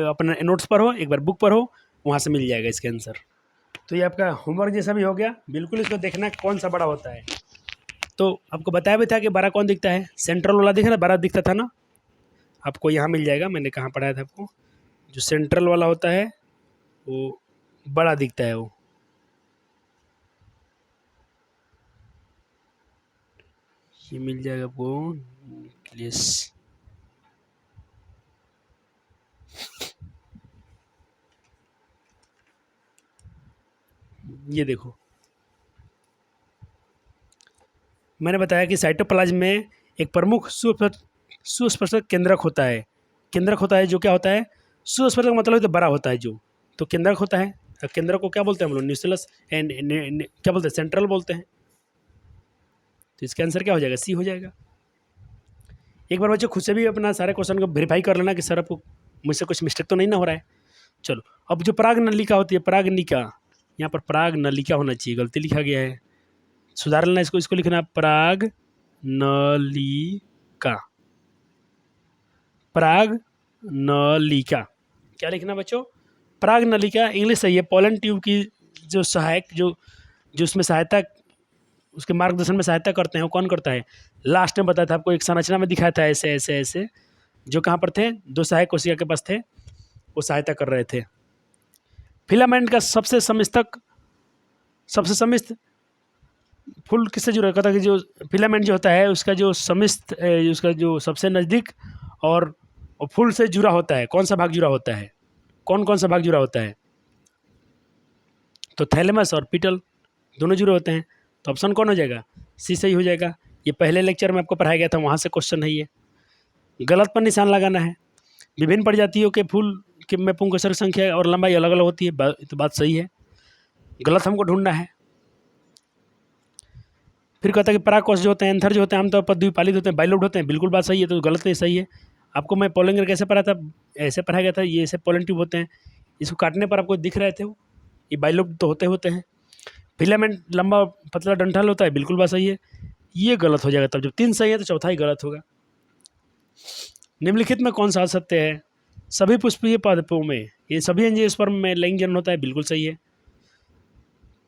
अपना नोट्स पढ़ो, एक बार बुक पढ़ो, वहाँ से मिल जाएगा इसका आंसर। तो ये आपका होमवर्क जैसा भी हो गया, बिल्कुल इसको देखना कौन सा बड़ा होता है। तो आपको बताया भी था कि बड़ा कौन दिखता है, सेंट्रल वाला दिख रहा है, बड़ा दिखता था ना, आपको यहाँ मिल जाएगा, मैंने कहाँ पढ़ाया था आपको, जो सेंट्रल वाला होता है वो बड़ा दिखता है, वो ये मिल जाएगा आपको न्यूक्लियस। ये देखो मैंने बताया कि साइटोप्लाज्म में एक प्रमुख सुस्पर्शक केंद्रक होता है, जो क्या होता है, सुस्पर्शक मतलब तो बड़ा होता है जो, तो केंद्रक होता है। केंद्रक को क्या बोलते हैं हम लोग, न्यूक्लियस एंड क्या बोलते हैं, सेंट्रल बोलते हैं। तो इसका आंसर क्या हो जाएगा, सी हो जाएगा। एक बार बच्चों खुद से भी अपना सारे क्वेश्चन को वेरीफाई कर लेना कि सर आपको मुझसे कुछ मिस्टेक तो नहीं ना हो रहा है। चलो अब जो पराग नलिका होती है, पराग निका, यहाँ पर पराग नलिका होना चाहिए, गलती लिखा गया है, सुधार लेना इसको लिखना पराग नलिका, पराग नलिका क्या लिखना बच्चों, पराग नलिका। इंग्लिश सही है, पोलन ट्यूब की जो सहायक जो उसमें सहायता, उसके मार्गदर्शन में सहायता करते हैं, वो कौन करता है, लास्ट में बताया था आपको, एक संरचना में दिखाया था ऐसे ऐसे ऐसे, जो कहाँ पर थे, 2 सहायक कोशिका के पास थे, वो सहायता कर रहे थे। फिलामेंट का सबसे समिस्त फुल किससे जुड़ा कहता है कि जो फिलामेंट जो होता है उसका जो समिस्त, उसका जो सबसे नज़दीक और फुल से जुड़ा होता है, कौन सा भाग जुड़ा होता है, कौन सा भाग जुड़ा होता है, तो थैलेमस और पीटल दोनों जुड़े होते हैं। तो ऑप्शन कौन हो जाएगा, सी सही हो जाएगा। ये पहले लेक्चर में आपको पढ़ाया गया था, वहाँ से क्वेश्चन है ये। गलत पर निशान लगाना है। विभिन्न प्रजातियों के फूल के में पुंकेसर संख्या और लंबाई अलग अलग होती है, तो बात सही है, गलत हमको ढूंढना है। फिर कहता है कि परागकोश जो होते हैं, एंथर जो होते हैं, आमतौर पर द्विपालित होते हैं, बाइलोब्ड होते हैं, बिल्कुल बात सही है, तो गलत नहीं सही है। आपको मैं पोलिंगर कैसे पढ़ा था, ऐसे पढ़ाया गया था, ये ऐसे पोलन ट्यूब होते हैं, इसको काटने पर आपको दिख रहे थे वो, ये बाइलोब्ड तो होते हैं। फिलामेंट लंबा पतला डंठल होता है, बिल्कुल बात सही है, ये गलत हो जाएगा। तब जब 3 सही है तो चौथा ही गलत होगा। निम्नलिखित में कौन सा असत्य है? सभी पुष्पीय पादपों में, ये सभी एंजियोस्पर्म में लैंगिक जनन होता है, बिल्कुल सही है।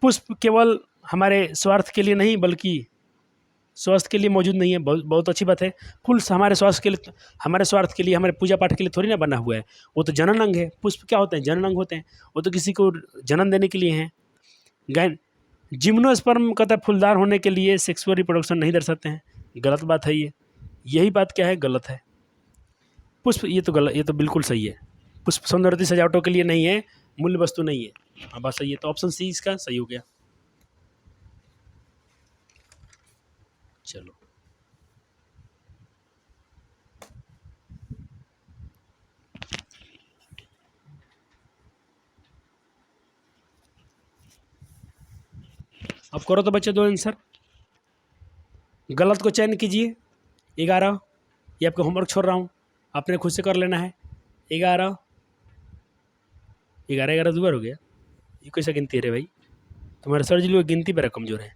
पुष्प केवल हमारे स्वार्थ के लिए नहीं बल्कि स्वास्थ्य के लिए मौजूद नहीं है, बहुत बहुत अच्छी बात है। फूल हमारे स्वास्थ्य के लिए, हमारे स्वार्थ के लिए, हमारे पूजा पाठ के लिए थोड़ी ना बना हुआ है, वो तो जनन अंग है। पुष्प क्या होते हैं? जनन अंग होते हैं, वो तो किसी को जन्म देने के लिए हैं। गैन जिम्नोस्पर्म कहता है फूलदार होने के लिए सेक्सुअल रिप्रोडक्शन नहीं दर्शाते हैं, गलत बात है ये। यही बात क्या है? गलत है। पुष्प ये तो गलत, ये तो बिल्कुल सही है। पुष्प सौंदर्य सजावटों के लिए नहीं है, मूल्य वस्तु नहीं है। हाँ बात सही है, तो ऑप्शन सी इसका सही हो गया। चलो अब करो तो बच्चे दो आंसर, गलत को चयन कीजिए। 11, ये आपका होमवर्क छोड़ रहा हूँ, आपने खुद से कर लेना है। 11 11 11 2 बार हो गया, ये कैसा गिनती है रे भाई? तुम्हारे सर जी लोग गिनती पर कमजोर है।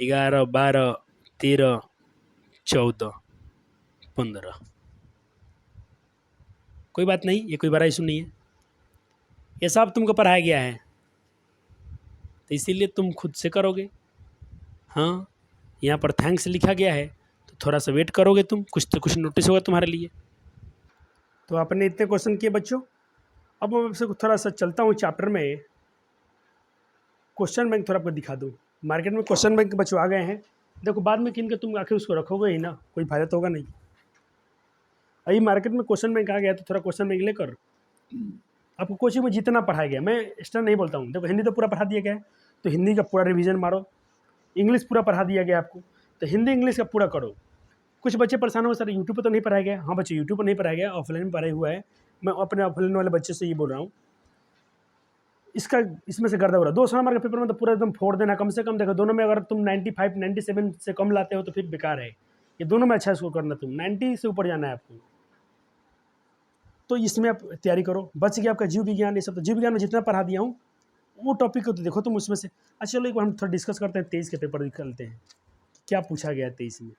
11 12 13 14 15, कोई बात नहीं, ये कोई बड़ा इशू नहीं है, ये सब तुमको पढ़ाया गया है, तो इसीलिए तुम खुद से करोगे। हाँ, यहाँ पर थैंक्स लिखा गया है, तो थोड़ा सा वेट करोगे तुम, कुछ तो कुछ नोटिस होगा तुम्हारे लिए। तो आपने इतने क्वेश्चन किए बच्चों, अब मैं आपसे थोड़ा सा चलता हूँ चैप्टर में, क्वेश्चन बैंक थोड़ा आपको दिखा दूँ। मार्केट में क्वेश्चन बैंक बच्चों आ गए हैं, देखो बाद में किन के तुम आखिर उसको रखोगे ही ना, कोई फायदा तो होगा नहीं। अभी मार्केट में क्वेश्चन बैंक आ गया, तो थोड़ा क्वेश्चन बैंक लेकर आपको कोचिंग में जितना पढ़ाया गया, मैं एक्स्ट्रा नहीं बोलता हूँ। देखो हिंदी तो पूरा पढ़ा दिया गया है, तो हिंदी का पूरा रिवीजन मारो। इंग्लिश पूरा पढ़ा दिया गया आपको, तो हिंदी इंग्लिश का पूरा करो। कुछ बच्चे परेशान हो सर यूट्यूब पर तो नहीं पढ़ाया गया, हाँ बच्चे यूट्यूब पर नहीं पढ़ाया गया, ऑफलाइन में पढ़ाया हुआ है। मैं अपने ऑफलाइन वाले बच्चे से ये बोल रहा हूँ, इसका इसमें से गर्दा हो रहा है। 200 नंबर के पेपर में तो पूरा एकदम फोड़ देना, कम से कम देखो दोनों में अगर तुम 95 97 से कम लाते हो तो फिर बेकार है। ये दोनों में अच्छा स्कोर करना, तुम 90 से ऊपर जाना है आपको, तो इसमें आप तैयारी करो। बच गया आपका जीव विज्ञान, ये सब तो जीव विज्ञान में जितना पढ़ा दिया हूँ वो टॉपिक को तो देखो तुम उसमें से। अच्छा चलो एक बार हम थोड़ा डिस्कस करते हैं, 23 के पेपर निकलते हैं, क्या पूछा गया है 23 में।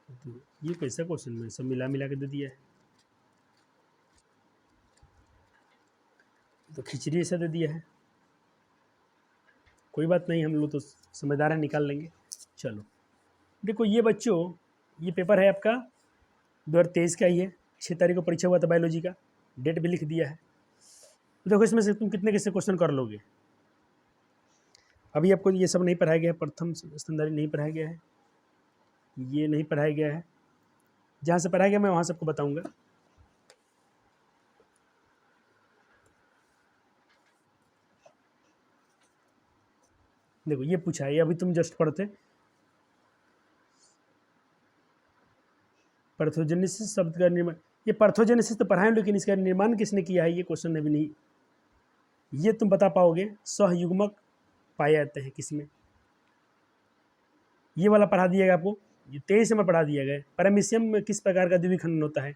तो ये कैसा क्वेश्चन में सब मिला मिला के दे दिया है, तो खिचड़ी ऐसा दे दिया है। कोई बात नहीं, हम लोग तो समझदार है, निकाल लेंगे। चलो देखो ये बच्चों, ये पेपर है आपका 2023 का ही है, 6 तारीख को परीक्षा हुआ था बायोलॉजी का, डेट भी लिख दिया है। तो देखो इसमें से तुम कितने कितने क्वेश्चन कर लोगे। अभी आपको ये सब नहीं पढ़ाया गया है, प्रथम स्तनधारी नहीं पढ़ाया गया है, ये नहीं पढ़ाया गया है। जहाँ से पढ़ाया गया मैं वहाँ सबको बताऊँगा। देखो ये पूछा है, ये अभी तुम जस्ट पढ़ते, पार्थोजेनेसिस शब्द का निर्माण, ये पार्थोजेनेसिस तो पढ़ाएं, लेकिन इसका निर्माण किसने किया है ये क्वेश्चन अभी नहीं, ये तुम बता पाओगे। सहयुग्मक पाए जाते हैं किसमें, ये वाला पढ़ा दिया गया आपको। ये 23 नंबर पढ़ा दिया गया। पैरामीशियम में किस प्रकार का द्विखंडन खंडन होता है,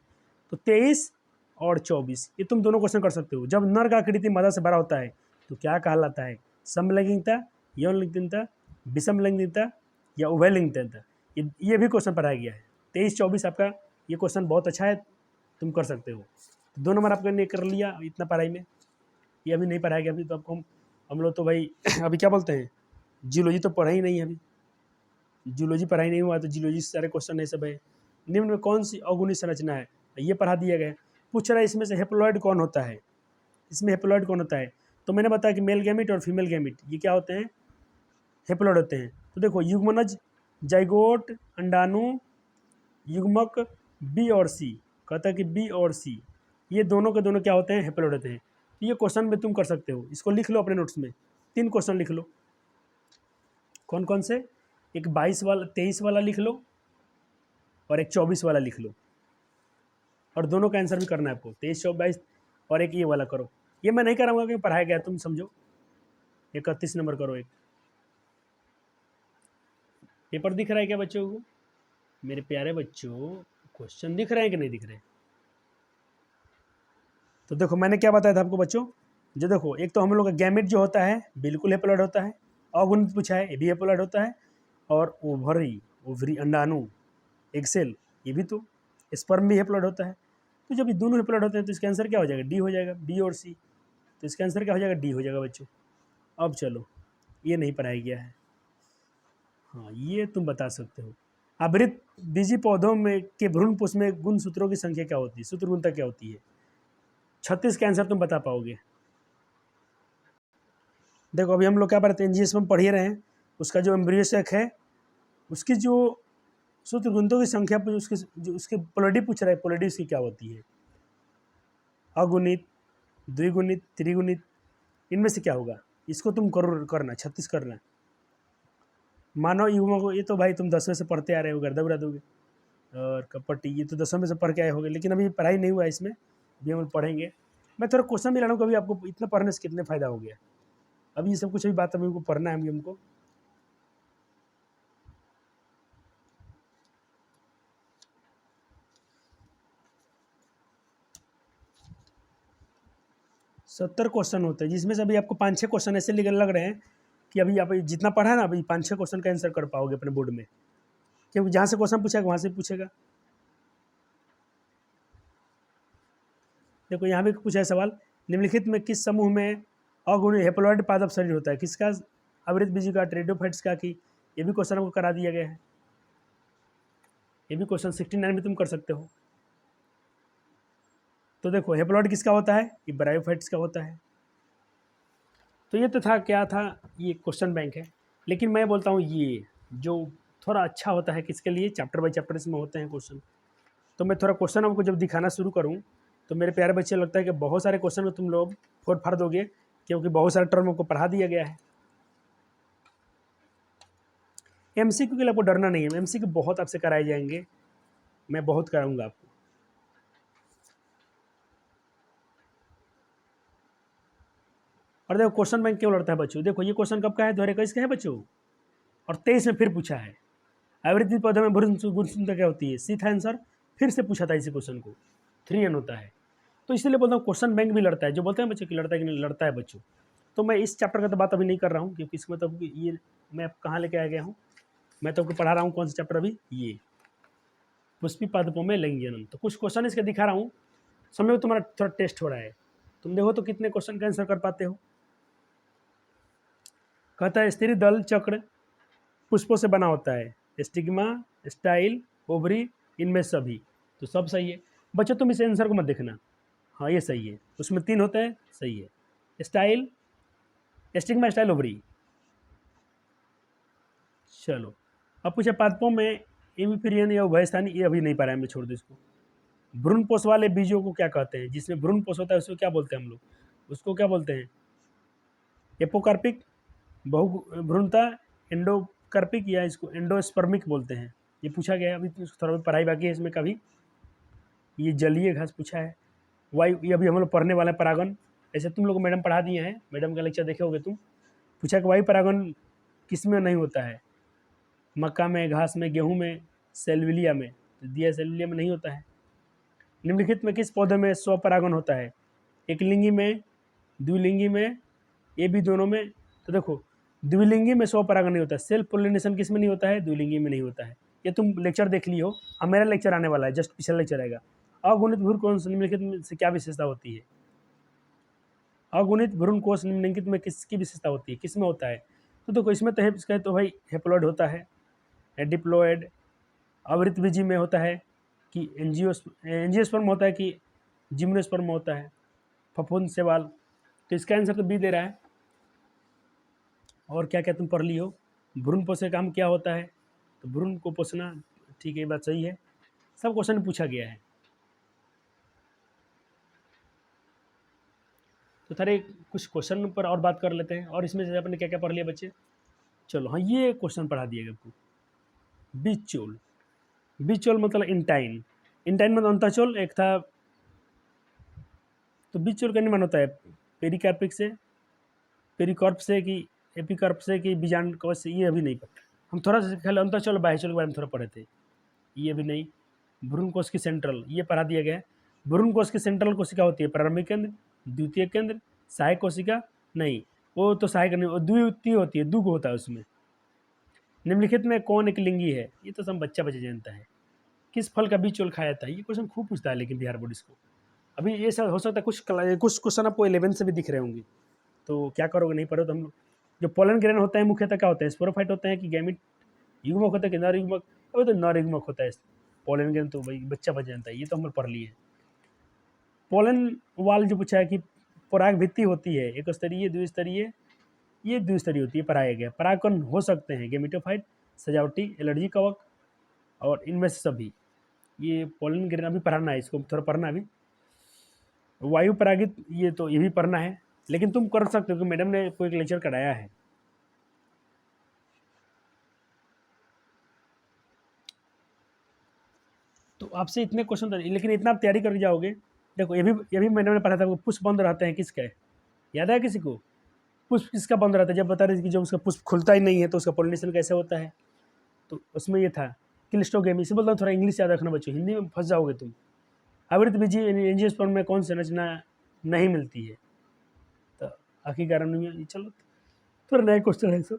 तो 23 और 24 ये तुम दोनों क्वेश्चन कर सकते हो। जब नर का आकृति मादा से बड़ा होता है तो क्या कहलाता है, समलैंगिकता, यौन लिंगता, विषम लिंगता या उभय लिंगता, ये भी क्वेश्चन पढ़ाया गया है। 23 24 आपका ये क्वेश्चन बहुत अच्छा है, तुम कर सकते हो। तो 2 नंबर आपने कर लिया इतना पढ़ाई में। ये अभी नहीं पढ़ाया गया, अभी तो आपको हम लोग तो भाई अभी क्या बोलते हैं, जियोलॉजी तो पढ़ा ही नहीं है, अभी जियोलॉजी पढ़ाई नहीं हुआ, तो जियोलॉजी से सारे क्वेश्चन है सब है। निम्न में कौन सी अगुणी संरचना है, ये पढ़ा दिया गया। पूछ रहा है इसमें से हेप्लॉइड कौन होता है, इसमें हेप्लॉइड कौन होता है, तो मैंने बताया कि मेल गैमिट और फीमेल गैमिट ये क्या होते हैं, हेप्लॉइड होते हैं। तो देखो युग्मनज, जाइगोट, अंडाणु, युग्मक बी और सी, कहता है कि बी और सी ये दोनों के दोनों क्या होते हैं, हेप्लॉइड होते हैं। ये क्वेश्चन में तुम कर सकते हो, इसको लिख लो अपने नोट्स में, 3 क्वेश्चन लिख लो। कौन कौन से, एक 22 वाला, 23 वाला लिख लो, और एक 24 वाला लिख लो, और दोनों का आंसर भी करना है आपको, 23 24, और एक ये वाला करो। ये मैं नहीं कराऊंगा क्योंकि पढ़ाया गया, तुम समझो। 31 नंबर करो। एक पेपर दिख रहा है क्या बच्चों को, मेरे प्यारे बच्चों, क्वेश्चन दिख रहे हैं कि नहीं दिख रहे? तो देखो मैंने क्या बताया था आपको बच्चों, जो देखो एक तो हम लोग का गैमेट जो होता है बिल्कुल हेप्लॉइड होता है, अगुणित पूछा है ये भी हेप्लॉइड होता है, और ओवरी, ओवरी अंडाणु, एग सेल, ये भी तो स्पर्म भी हैप्लॉइड होता है। तो जब ये दोनों हैप्लॉइड होते हैं तो इसका आंसर क्या हो जाएगा? डी हो जाएगा, बी और सी। तो इसका आंसर क्या हो जाएगा? डी हो जाएगा बच्चों। अब चलो, ये नहीं पढ़ाया गया है, हाँ ये तुम बता सकते हो। आवृत बीजी पौधों में के भ्रूण पुष्प में गुणसूत्रों की संख्या क्या होती है? सूत्र गुणता क्या होती है? 36 का आंसर तुम बता पाओगे? देखो अभी हम लोग क्या पढ़ते हैं, एंजियोस्पर्म पढ़ ही रहे हैं, उसका जो एम्ब्रियो सेक है उसकी जो सूत्र गुणों की संख्या पर उसके जो उसके पोलैरिटी पूछ रहा है, पोलैरिटी उसकी क्या होती है? अगुणित, द्विगुणित, त्रिगुणित, इनमें से क्या होगा? इसको तुम करो, करना 36 करना। मानव युग्मों को, ये तो भाई तुम 10वें से पढ़ते आ रहे हो, गर्दा उड़ा दोगे। और कपट्टी, ये तो 10वें से पढ़ के आए होगे, लेकिन अभी पढ़ाई नहीं हुआ है इसमें, अभी हम पढ़ेंगे। मैं थोड़ा क्वेश्चन भी ला रहा हूँ, कभी आपको इतना पढ़ने से कितने फ़ायदा हो गया। अभी ये सब कुछ अभी बात अभी हमको पढ़ना है, अभी हमको। सत्तर क्वेश्चन होते हैं, जिसमें से अभी आपको 5-6 क्वेश्चन ऐसे लग रहे हैं कि अभी आप जितना पढ़ा है ना, अभी 5-6 क्वेश्चन का आंसर कर पाओगे अपने बोर्ड में, क्योंकि जहाँ से क्वेश्चन पूछेगा वहाँ से पूछेगा। देखो यहाँ भी पूछा है सवाल, निम्नलिखित में किस समूह में अगुणी हेप्लॉइड पादप शरीर होता है? किसका? आवृत बीजी का, ट्रेडोफाइट्स का, कि ये भी क्वेश्चन आपको करा दिया गया है। ये भी क्वेश्चन 69 में तुम कर सकते हो। तो देखो हेप्लॉइड किसका होता है? ये ब्रायोफाइट्स का होता है। तो ये तो था, क्या था, ये क्वेश्चन बैंक है। लेकिन मैं बोलता हूँ ये जो थोड़ा अच्छा होता है किसके लिए, चैप्टर बाई चैप्टर इसमें होते हैं क्वेश्चन। तो मैं थोड़ा क्वेश्चन आपको जब दिखाना शुरू करूँ तो मेरे प्यारे बच्चे, लगता है कि बहुत सारे क्वेश्चन में तुम लोग फोड़ फाड़ दोगे, क्योंकि बहुत सारे टर्म को पढ़ा दिया गया है। एमसीक्यू के लिए आपको डरना नहीं है, एमसीक्यू बहुत आपसे कराए जाएंगे, मैं बहुत कराऊंगा आपको। और देखो क्वेश्चन बैंक क्यों लड़ता है बच्चों, देखो ये क्वेश्चन कब का है? 2021 का है बच्चों, और 23 में फिर पूछा है। आवृत्ति पौधों में गुणसूत्रता क्या होती है? सी था आंसर, फिर से पूछा था इसी क्वेश्चन को, 3n होता है। तो इसलिए बोलता हूँ क्वेश्चन बैंक भी लड़ता है, जो बोलते हैं बच्चों कि लड़ता है कि नहीं, लड़ता है बच्चों। तो मैं इस चैप्टर का तो बात अभी नहीं कर रहा हूँ, क्योंकि इसमें तो ये मैं कहाँ लेके आ गया हूँ, मैं तो आपको पढ़ा रहा हूँ कौन सा चैप्टर अभी, ये पुष्पी पादपों में लिंग जनन। तो कुछ क्वेश्चन इसके दिखा रहा हूँ, समझो तुम्हारा थोड़ा टेस्ट हो रहा है, तुम देखो तो कितने क्वेश्चन का आंसर कर पाते हो। कहता है स्त्री दल चक्र पुष्पों से बना होता है, स्टिग्मा, स्टाइल, ओवरी, इनमें सभी। तो सब सही है बच्चों, तुम इस आंसर को मत देखना, हाँ ये सही है, उसमें 3 होते हैं, सही है। Style, stigma, style, ovary. चलो अब पूछे पादपों में एमिफिरियन या उभयस्थानी, ये अभी नहीं पा रहा है, मैं छोड़ दो इसको। भ्रूण पोष वाले बीजों को क्या कहते हैं? जिसमें भ्रूण पोष होता है उसको क्या बोलते हैं हम लोग? उसको क्या बोलते हैं? एपोकार्पिक, बहु भ्रूणता, एंडोकार्पिक, या इसको एंडोस्पर्मिक बोलते हैं। ये पूछा गया है, अभी तो थोड़ा भी पढ़ाई बाकी है इसमें कभी। ये जलीय घास पूछा है। वायु, ये अभी हम लोग पढ़ने वाले हैं परागन, ऐसे तुम लोग को मैडम पढ़ा दिए हैं, मैडम का लेक्चर देखे होगे तुम। पूछा कि वायु परागन किस में नहीं होता है? मक्का में, घास में, गेहूं में, सेलविलिया में। तो दिया सेलविलिया में नहीं होता है। निम्नलिखित में किस पौधे में स्वपरागन होता है? एक लिंगी में, द्विलिंगी में, ये भी दोनों में। तो देखो द्विलिंगी में स्वपरागन नहीं होता है, सेल्फ पोलिनेशन किस में नहीं होता है? द्विलिंगी में नहीं होता है। ये तुम लेक्चर देख लियो, अब मेरा लेक्चर आने वाला है, जस्ट पिछला लेक्चर आएगा। अगुणित भ्रूण कोश निम्नलिखित में से क्या विशेषता होती है? अगुणित भ्रूण कोश निम्नलिखित में किसकी विशेषता होती है, किस में होता है? तो देखो इसमें तो इसका तो भाई हेप्लॉइड होता है, डिप्लॉयड। आवृत बीजी में होता है कि एंजियोस्पर्म होता है कि जिम्नोस्पर्म होता है? फफूंद सेवाल। तो इसका आंसर तो बी दे रहा है। और क्या क्या तुम पढ़ ली हो? भ्रूण पोष का काम क्या होता है? तो भ्रूण को पोषना, ठीक है, ये बात सही है, सब क्वेश्चन में पूछा गया है। तो थारे कुछ क्वेश्चन पर और बात कर लेते हैं, और इसमें से अपने क्या क्या पढ़ लिया बच्चे। चलो हाँ, ये क्वेश्चन पढ़ा दिएगा आपको। बीचोल, बीचोल मतलब इंटाइन, इंटाइन मतलब अंतःचोल एक था। तो बीचोल का निर्माण होता है पेरिकार्पिक से, पेरिकॉर्प से, कि एपिकॉर्प से, कि बीजांड कवच से, ये अभी नहीं पता। हम थोड़ा सा खाली अंतःचोल बाह्यचोल के बारे में थोड़ा पढ़े थे, ये भी नहीं। भ्रूण कोश की सेंट्रल, ये पढ़ा दिया गया है। भ्रूण कोश की सेंट्रल कोशिका होती है प्रारंभिक केंद्र, द्वितीय केंद्र, सहायक कोशिका नहीं, वो तो सहायक नहीं, वो द्वितीय होती है, दुग होता है उसमें। निम्नलिखित में कौन एक लिंगी है? ये तो सब बच्चा जानता है। किस फल का बीज चोल खाया था? ये क्वेश्चन खूब पूछता है लेकिन बिहार बोर्ड इसको। अभी ये सब हो सकता है कुछ क्वेश्चन आपको 11 से भी दिख रहे होंगे, तो क्या करोगे, नहीं पढ़ो तो हम लोग। जो पोलन ग्रेन होता है मुख्यतः क्या होता है? स्पोरोफाइट होते हैं कि गैमिट युग्मक होता है कि नर युग्मक? अभी तो नर युग्मक होता है पोलन ग्रेन, तो भाई बच्चा जानता है, ये तो हम लोग पढ़ लिए। पोलन वाल जो पूछा है कि पराग भित्ति होती है एक स्तरीय, द्विस्तरीय, ये द्विस्तरीय होती है, पराया गया। परागकण हो सकते हैं गेमिटोफाइट, सजावटी, एलर्जी कवक, और इनमें से सभी। ये पोलन ग्रेन अभी पढ़ना है, इसको थोड़ा पढ़ना अभी। वायु परागित, ये तो ये भी पढ़ना है, लेकिन तुम कर सकते हो कि मैडम ने कोई लेक्चर कराया है। तो आपसे इतने क्वेश्चन, लेकिन इतना आप तैयारी कर जाओगे। देखो ये भी मैडम ने पढ़ा था, वो पुष्प बंद रहते हैं किसके, याद है किसी को? पुष्प किसका बंद रहता है? जब बता रहे थे कि जब उसका पुष्प खुलता ही नहीं है तो उसका पोलिनेशन कैसे होता है, तो उसमें ये था क्लिस्टोगेमी। इसे बोलता हूँ, थोड़ा इंग्लिश याद रखना बच्चों, हिंदी में फंस जाओगे तुम। आवृत बीजी एंजियोस्पर्म में कौन संरचना नहीं मिलती है? तो आखिर कारण नहीं है। चलो थोड़ा नया क्वेश्चन है सर।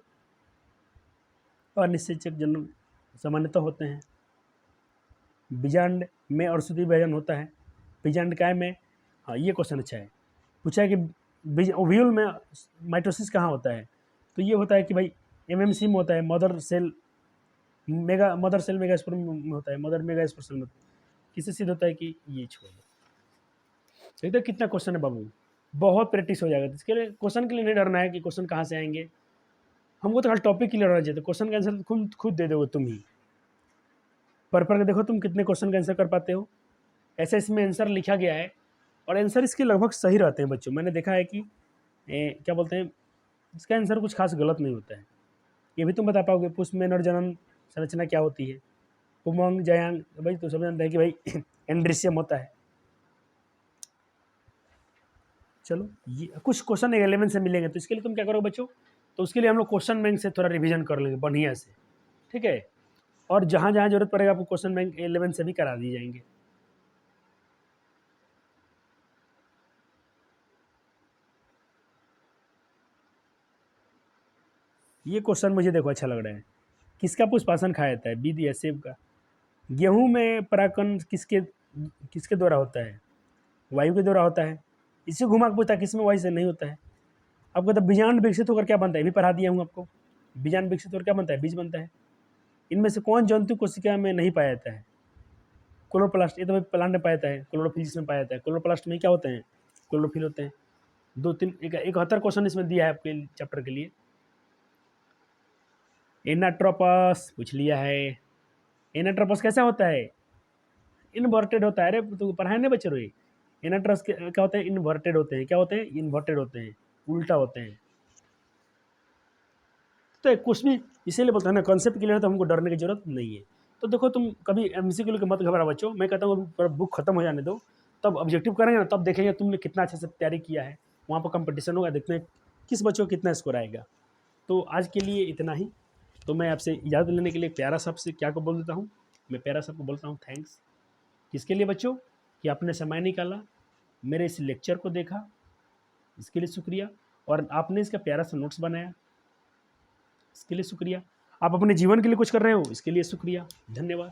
और निश्चय जन्म सामान्यतः होते हैं। बीजांड में औषधि विभाजन होता है। बीजांड काय में? हाँ, ये क्वेश्चन अच्छा है। पूछा है कि बीज ओव्यूल में माइटोसिस कहाँ होता है? तो ये होता है कि भाई एमएमसी में होता है, मदर सेल मेगा स्पर्म में होता है, मदर मेगा स्पर्म में। किससे सिद्ध होता है कि ये छोड़ दो। देखते कितना क्वेश्चन है बाबू, बहुत प्रैक्टिस हो जाएगा। इसके लिए क्वेश्चन के लिए नहीं डरना है कि क्वेश्चन कहाँ से आएंगे, हमको तो खाली टॉपिक के लिए डरना चाहिए। तो क्वेश्चन का आंसर खुद दे दोगे तुम ही। पढ़ के देखो तुम कितने क्वेश्चन का आंसर कर पाते हो। ऐसे इसमें आंसर लिखा गया है, और आंसर इसके लगभग सही रहते हैं बच्चों। मैंने देखा है कि क्या बोलते हैं, इसका आंसर कुछ खास गलत नहीं होता है। ये भी तुम बता पाओगे पुष्प में नरजनन संरचना क्या होती है? उमंग जयांग, भाई तो समझ जानता है कि भाई एंड्रिसियम होता है। चलो ये कुछ क्वेश्चन 11 से मिलेंगे, तो इसके लिए तुम क्या करोगे बच्चों, तो उसके लिए हम लोग क्वेश्चन बैंक से थोड़ा रिवीजन कर लेंगे बढ़िया से, ठीक है। और जहाँ जहाँ जरूरत पड़ेगा आपको क्वेश्चन बैंक 11 से भी करा दी जाएंगे। ये क्वेश्चन मुझे देखो अच्छा लग रहा है। किसका पुष्पासन खाया जाता है? बीज या सेब का? गेहूं में परागकण किसके किसके द्वारा होता है? वायु के द्वारा होता है। इसे घुमा के पूछता है किसमें वायु से नहीं होता है। आपको तो बीजांड विकसित होकर क्या बनता है, भी पढ़ा दिया हूँ आपको। बीजांड विकसित होकर क्या बनता है? बीज बनता है। इनमें से कौन जंतु कोशिका में नहीं पाया जाता है? क्लोरोप्लास्ट, ये तो भाई प्लांट में पाया जाता है। क्लोरोफिल जिसमें पाया जाता है। क्लोरोप्लास्ट में क्या होते हैं? क्लोरोफिल होते हैं। 71 क्वेश्चन इसमें दिया है आपके चैप्टर के लिए। एनाट्रोपस पूछ लिया है। एनाट्रोपस कैसा होता है? इन्वर्टेड होता है। अरे तो पढ़ाए नहीं बच्चे रोए। एनाट्रस क्या होते हैं? इन्वर्टेड होते हैं। क्या होते हैं? इन्वर्टेड होते हैं, उल्टा होते हैं। तो कुछ भी इसीलिए बोलते हैं ना, कॉन्सेप्ट क्लियर है तो हमको डरने की जरूरत नहीं है। तो देखो तुम कभी एमसीक्यू लेकर मत घबरा बच्चों, मैं कहता हूँ अभी बुक खत्म हो जाने दो, तब ऑब्जेक्टिव करेंगे ना, तब देखेंगे तुमने कितना अच्छे से तैयारी किया है। वहाँ पर कंपटीशन होगा, देखते हैं किस बच्चों को कितना स्कोर आएगा। तो आज के लिए इतना ही। तो मैं आपसे इजाज़त लेने के लिए प्यारा साहब से क्या को बोल देता हूँ, मैं प्यारा साहब को बोलता हूँ थैंक्स। किसके लिए बच्चों? कि आपने समय निकाला, मेरे इस लेक्चर को देखा, इसके लिए शुक्रिया। और आपने इसका प्यारा सा नोट्स बनाया, इसके लिए शुक्रिया। आप अपने जीवन के लिए कुछ कर रहे हो, इसके लिए शुक्रिया, धन्यवाद।